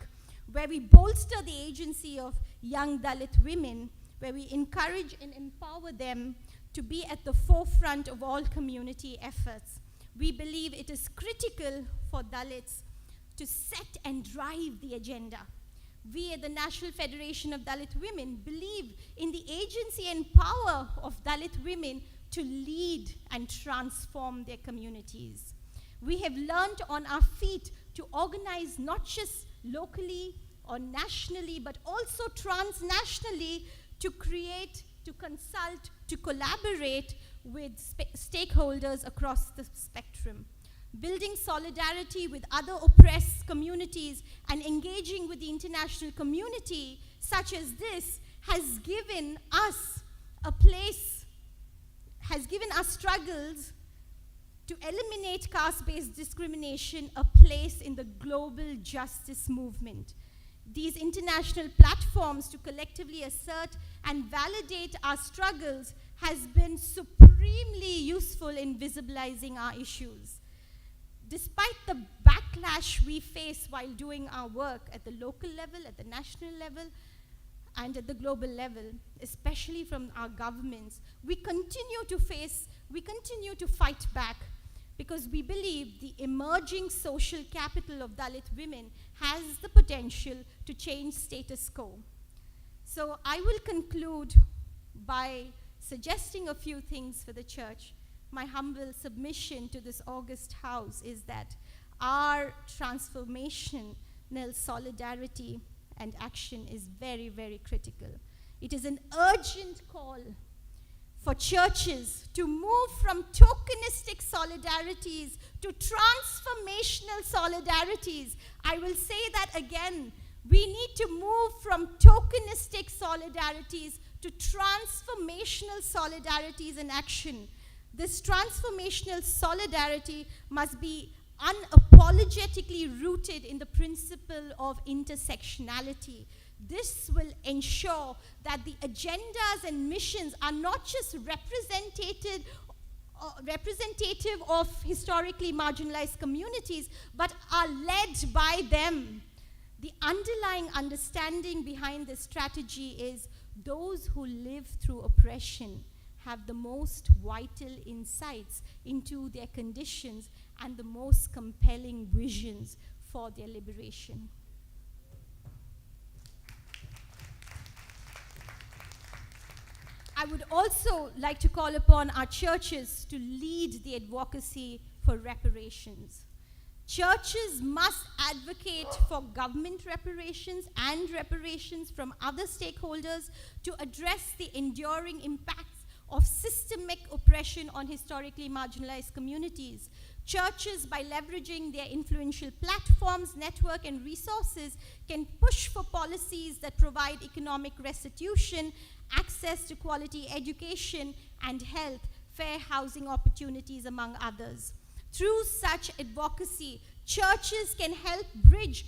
where we bolster the agency of young Dalit women, where we encourage and empower them to be at the forefront of all community efforts. We believe it is critical for Dalits to set and drive the agenda. We at the National Federation of Dalit Women believe in the agency and power of Dalit women to lead and transform their communities. We have learned on our feet to organize not just locally or nationally, but also transnationally, to create, to consult, to collaborate with stakeholders across the spectrum. Building solidarity with other oppressed communities and engaging with the international community such as this has given us a place, has given us struggles to eliminate caste-based discrimination a place in the global justice movement. These international platforms to collectively assert and validate our struggles has been supremely useful in visibilizing our issues. Despite the backlash we face while doing our work at the local level, at the national level, and at the global level, especially from our governments, we continue to fight back, because we believe the emerging social capital of Dalit women has the potential to change status quo. So I will conclude by suggesting a few things for the church. My humble submission to this august house is that our transformation solidarity and action is very, very critical. It is an urgent call for churches to move from tokenistic solidarities to transformational solidarities. I will say that again. We need to move from tokenistic solidarities to transformational solidarities in action. This transformational solidarity must be unapologetically rooted in the principle of intersectionality. This will ensure that the agendas and missions are not just representative of historically marginalized communities, but are led by them. The underlying understanding behind this strategy is those who live through oppression have the most vital insights into their conditions and the most compelling visions for their liberation. I would also like to call upon our churches to lead the advocacy for reparations. Churches must advocate for government reparations and reparations from other stakeholders to address the enduring impacts of systemic oppression on historically marginalized communities. Churches, by leveraging their influential platforms, network, and resources, can push for policies that provide economic restitution, access to quality education and health, fair housing opportunities, among others. Through such advocacy, churches can help bridge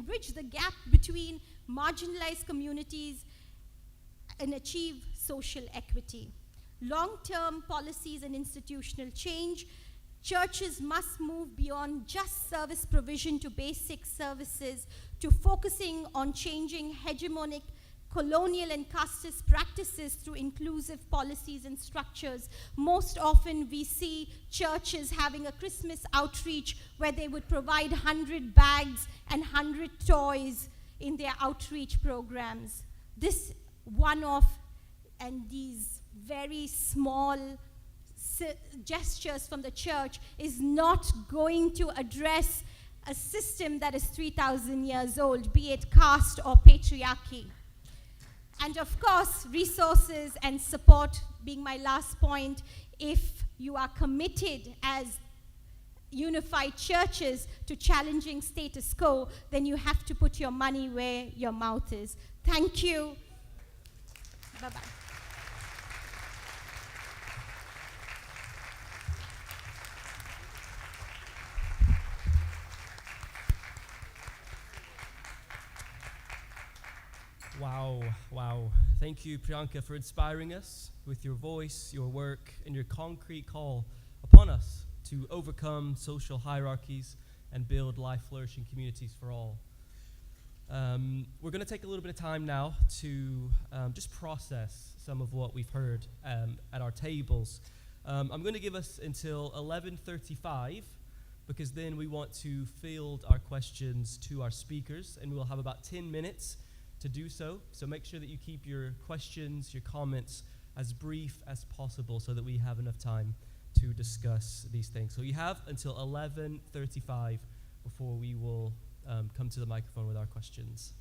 bridge the gap between marginalized communities and achieve social equity. Long-term policies and institutional change, churches must move beyond just service provision to basic services to focusing on changing hegemonic colonial and casteist practices through inclusive policies and structures. Most often we see churches having a Christmas outreach where they would provide 100 bags and 100 toys in their outreach programs. This one-off and these very small gestures from the church is not going to address a system that is 3,000 years old, be it caste or patriarchy. And of course, resources and support being my last point. If you are committed as unified churches to challenging status quo, then you have to put your money where your mouth is. Thank you. Bye-bye. Wow. Thank you, Priyanka, for inspiring us with your voice, your work, and your concrete call upon us to overcome social hierarchies and build life-flourishing communities for all. We're going to take a little bit of time now to just process some of what we've heard at our tables. I'm going to give us until 11:35 because then we want to field our questions to our speakers, and we'll have about 10 minutes to do so. So make sure that you keep your questions, your comments as brief as possible so that we have enough time to discuss these things. So you have until 11:35 before we will come to the microphone with our questions.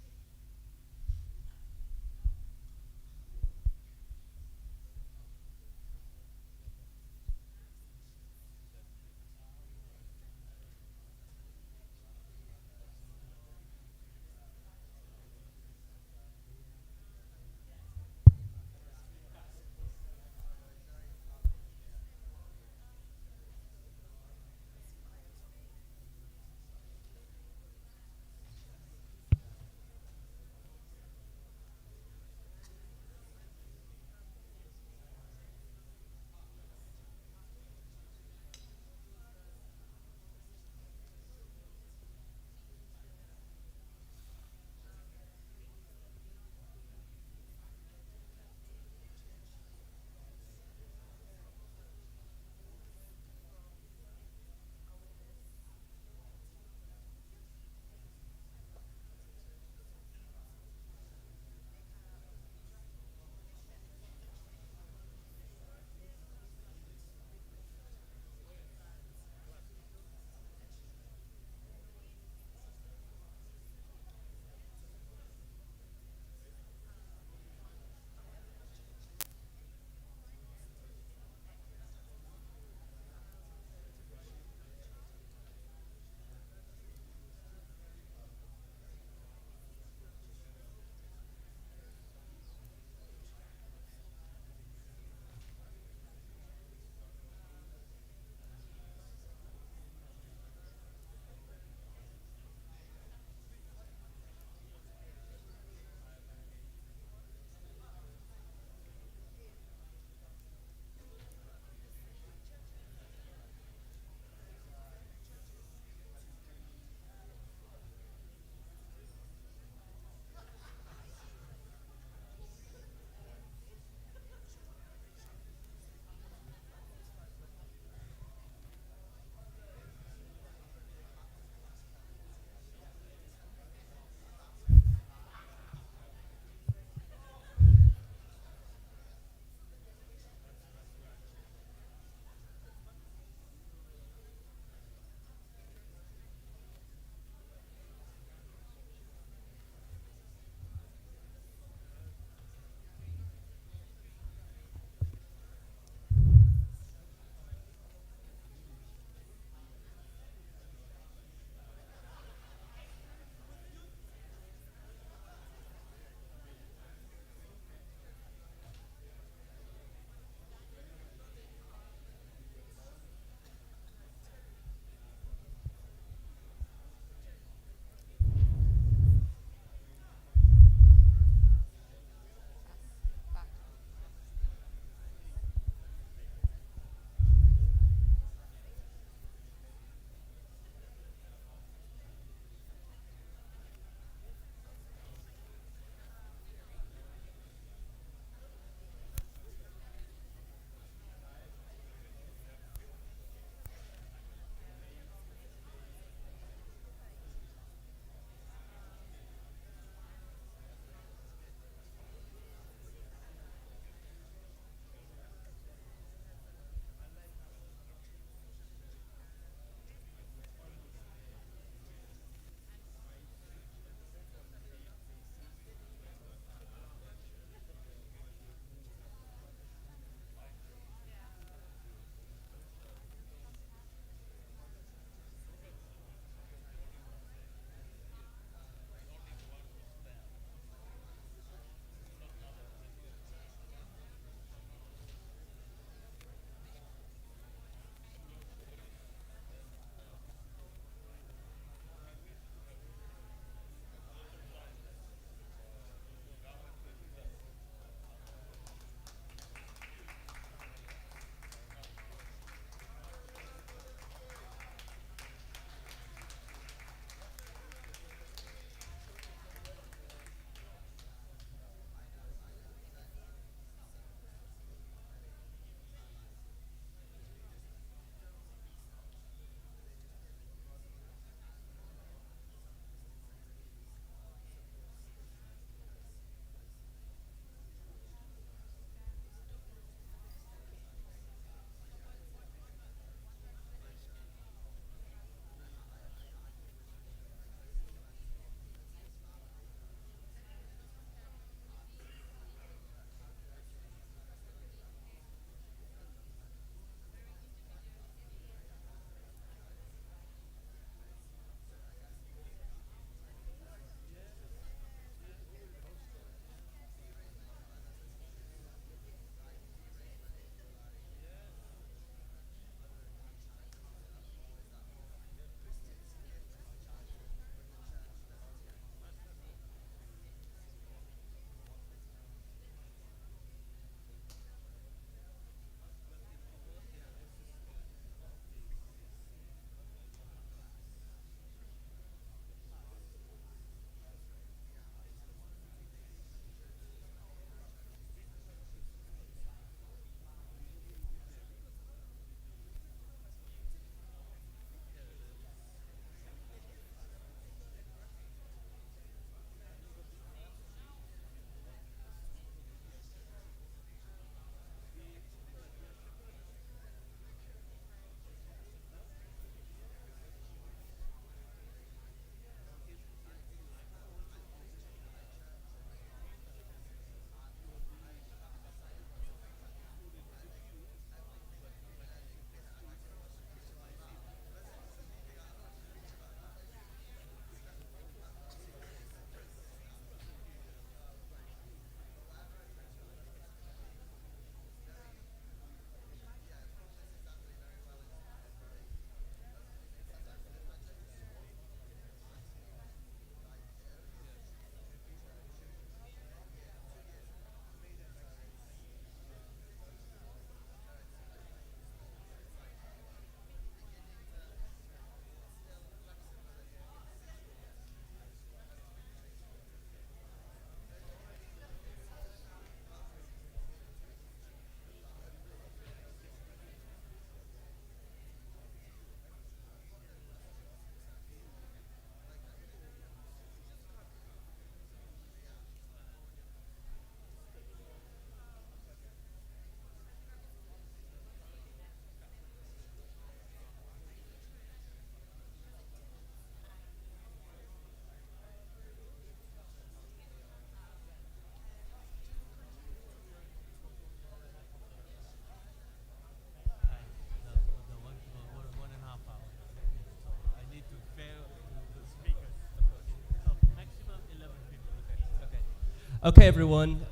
Okay, everyone,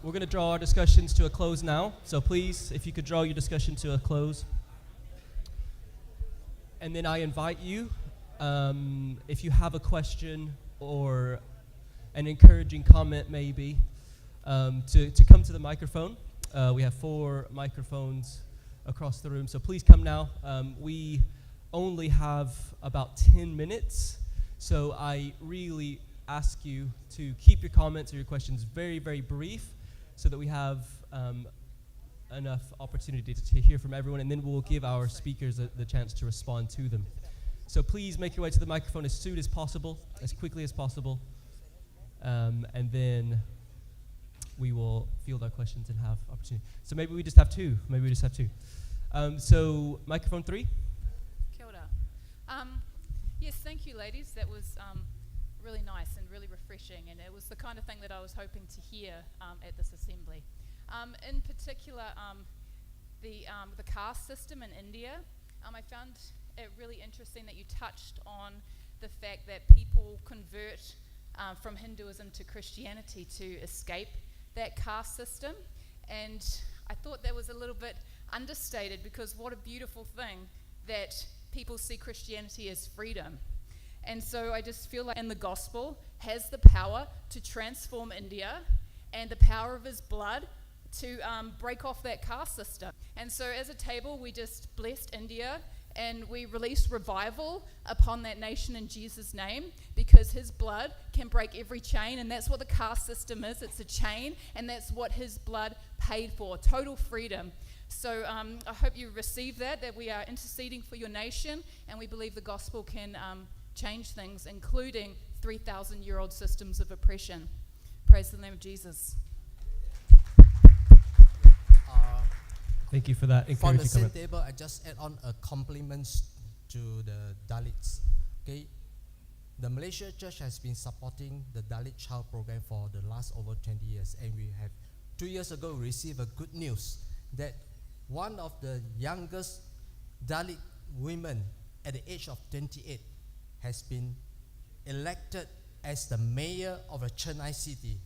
we're going to draw our discussions to a close now. So please, if you could draw your discussion to a close. And then I invite you, if you have a question or an encouraging comment maybe, to come to the microphone. We have 4 microphones across the room, so please come now. We only have about 10 minutes, so I really ask you to keep your comments or your questions very, very brief so that we have enough opportunity to hear from everyone, and then we'll give our speakers the chance to respond to them. So please make your way to the microphone as soon as possible, as quickly as possible, and then we will field our questions and have opportunity. So maybe we just have 2. So microphone 3. Kia ora. Yes, thank you, ladies. That was really nice and really refreshing, and it was the kind of thing that I was hoping to hear at this assembly. In particular, the caste system in India. I found it really interesting that you touched on the fact that people convert from Hinduism to Christianity to escape that caste system, and I thought that was a little bit understated, because what a beautiful thing that people see Christianity as freedom. And so I just feel like, and the gospel has the power to transform India, and the power of his blood to break off that caste system. And so as a table, we just blessed India, and we released revival upon that nation in Jesus' name, because his blood can break every chain, and that's what the caste system is. It's a chain, and that's what his blood paid for, total freedom. So I hope you receive that we are interceding for your nation, and we believe the gospel can change things, including 3,000-year-old systems of oppression. Praise the name of Jesus. Thank you for that From the encouraging same comment. table, I just add on a compliments to the Dalits. Okay, the Malaysia Church has been supporting the Dalit Child Program for the last over 20 years, and we have 2 years ago received a good news that one of the youngest Dalit women at the age of 28 has been elected as the mayor of a Chennai city,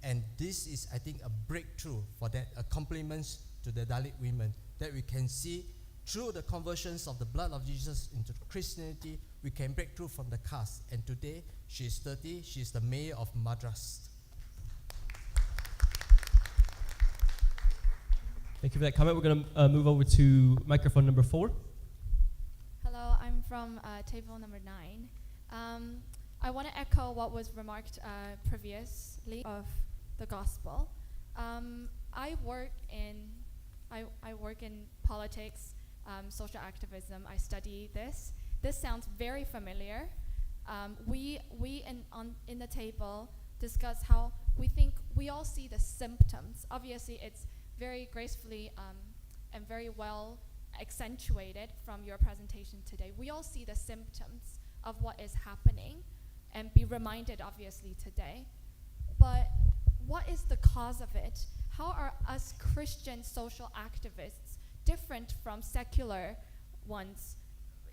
and this is, I think, a breakthrough for that. A compliments to the Dalit women, that we can see through the conversions of the blood of Jesus into Christianity, we can break through from the caste. And today, she is 30, she is the mayor of Madras. Thank you for that comment. We're going to move over to microphone number 4. Hello, I'm from table number 9. I want to echo what was remarked previously of the gospel. I work in politics, social activism. I study this. This sounds very familiar. We in the table discuss how we think we all see the symptoms. Obviously, it's very gracefully and very well accentuated from your presentation today. We all see the symptoms of what is happening and be reminded, obviously, today. But what is the cause of it? How are us Christian social activists different from secular ones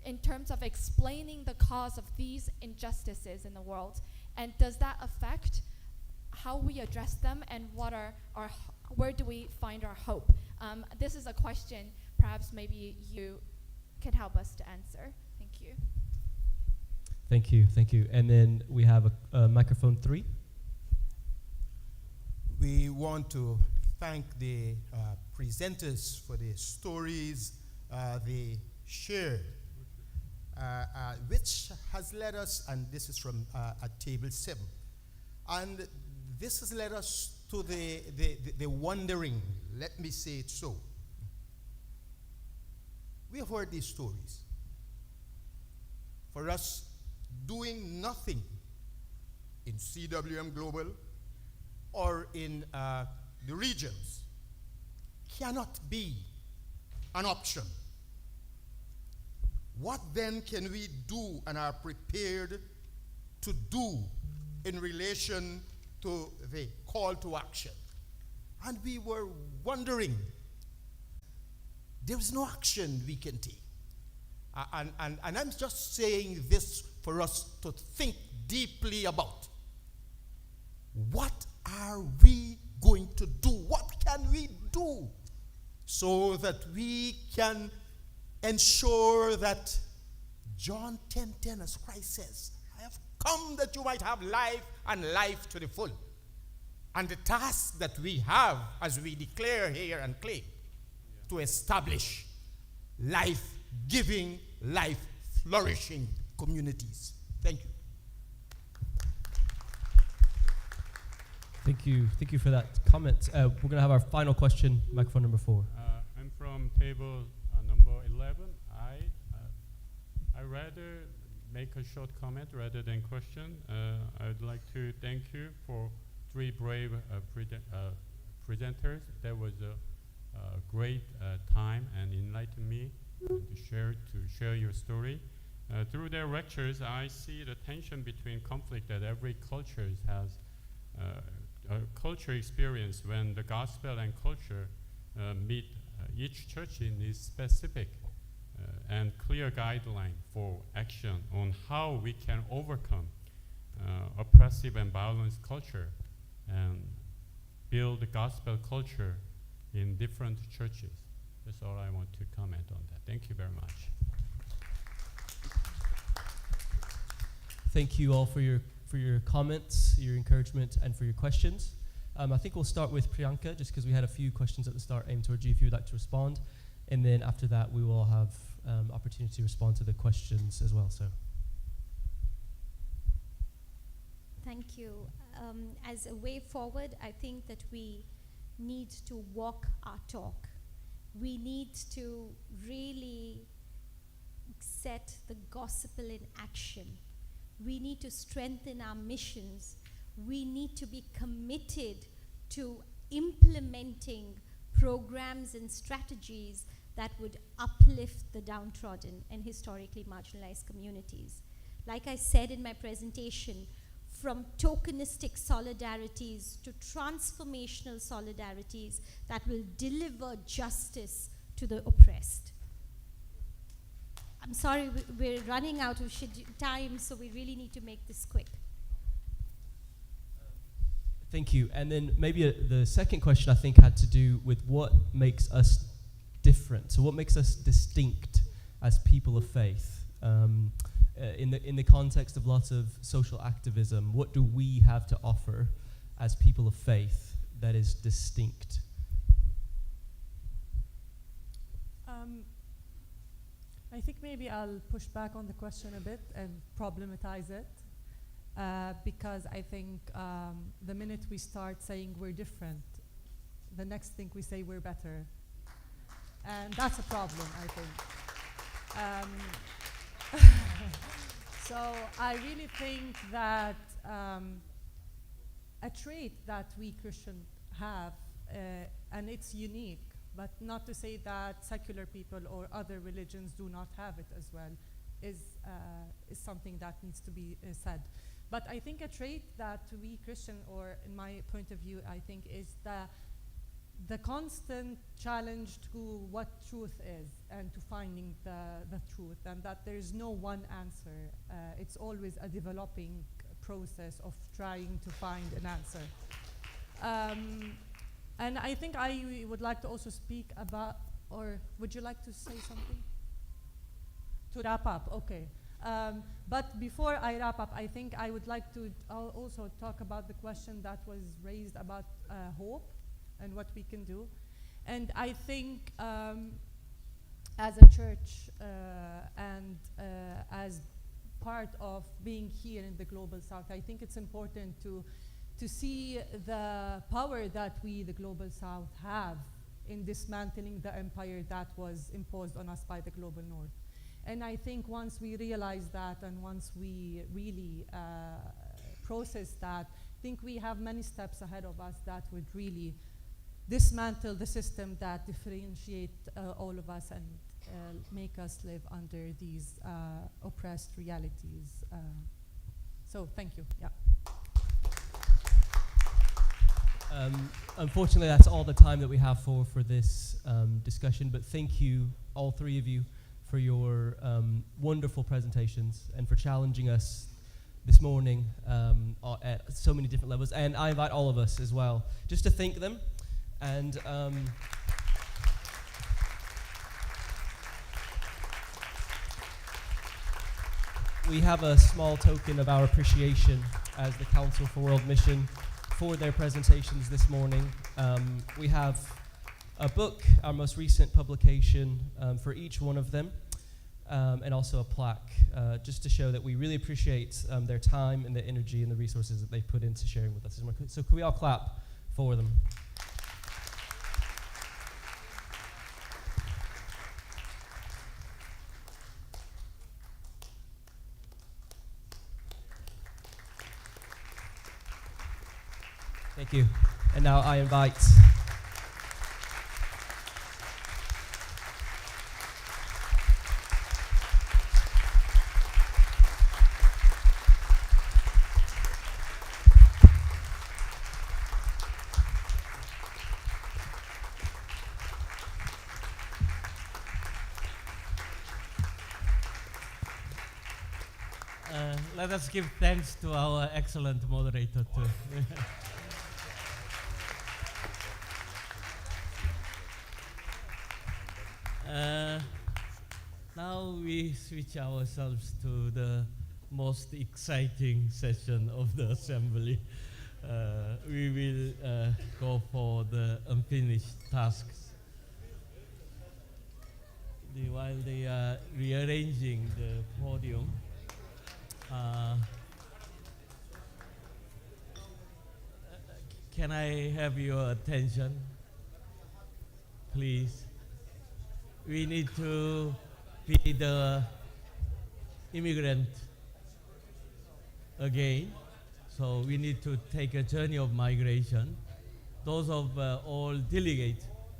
in terms of explaining the cause of these injustices in the world? And does that affect how we address them, and what are where do we find our hope? This is a question perhaps maybe you can help us to answer. Thank you. Thank you. And then we have a microphone 3. We want to thank the presenters for the stories they shared, which has led us, and this is from at table 7, and this has led us to the wondering, let me say it so. We have heard these stories. For us, doing nothing in CWM Global or in the regions cannot be an option. What then can we do and are prepared to do in relation to the call to action? And we were wondering, there is no action we can take. And I'm just saying this for us to think deeply about. What are are we going to do? What can we do so that we can ensure that John 10:10, as Christ says, I have come that you might have life and life to the full. And the task that we have, as we declare here and claim, to establish life-giving, life-flourishing communities. Thank you. Thank you for that comment. We're going to have our final question, microphone number 4. I'm from table number 11. I rather make a short comment rather than question. I'd like to thank you for 3 brave presenters. That was a great time and enlightened me to share your story. Through their lectures, I see the tension between conflict that every culture has. A culture experience when the gospel and culture meet each church in is specific and clear guideline for action on how we can overcome oppressive and violent culture and build the gospel culture in different churches. That's all I want to comment on that. Thank you very much. Thank you all for your comments, your encouragement, and for your questions. I think we'll start with Priyanka, just because we had a few questions at the start aimed towards you, if you would like to respond. And then after that, we will have opportunity to respond to the questions as well. So, Thank you. As a way forward, I think that we need to walk our talk. We need to really set the gospel in action. We need to strengthen our missions. We need to be committed to implementing programs and strategies that would uplift the downtrodden and historically marginalized communities. Like I said in my presentation, from tokenistic solidarities to transformational solidarities that will deliver justice to the oppressed. I'm sorry, we're running out of time, so we really need to make this quick. thank you. And then maybe the second question I think had to do with what makes us different. So what makes us distinct as people of faith? In the context of lots of social activism, what do we have to offer as people of faith that is distinct? I think maybe I'll push back on the question a bit and problematize it, because I think the minute we start saying we're different, the next thing we say we're better. And that's a problem, I think. So I really think that a trait that we Christians have, and it's unique, but not to say that secular people or other religions do not have it as well, is something that needs to be said. But I think a trait that we Christian, or in my point of view, I think is the constant challenge to what truth is and to finding the truth, and that there is no one answer. It's always a developing process of trying to find an answer. And I think I would like to also speak about, or would you like to say something? To wrap up, okay. But before I wrap up, I think I would like to also talk about the question that was raised about hope and what we can do. And I think as a church and as part of being here in the Global South, I think it's important to see the power that we, the Global South, have in dismantling the empire that was imposed on us by the Global North. And I think once we realize that, and once we really process that, I think we have many steps ahead of us that would really dismantle the system that differentiate all of us and make us live under these oppressed realities. So thank you. Yeah. Unfortunately, that's all the time that we have for this discussion, but thank you, all three of you, for your wonderful presentations and for challenging us this morning at so many different levels. And I invite all of us as well just to thank them. And we have a small token of our appreciation as the Council for World Mission for their presentations this morning. We have a book, our most recent publication, for each one of them, and also a plaque, just to show that we really appreciate their time and the energy and the resources that they put into sharing with us. So could we all clap for them? Thank you. And now I invite let us give thanks to our excellent moderator too. Now we switch ourselves to the most exciting session of the assembly. We will go for the unfinished tasks. While they are rearranging the podium, can I have your attention, please? We need to be the immigrant again, so we need to take a journey of migration. Those of all delegates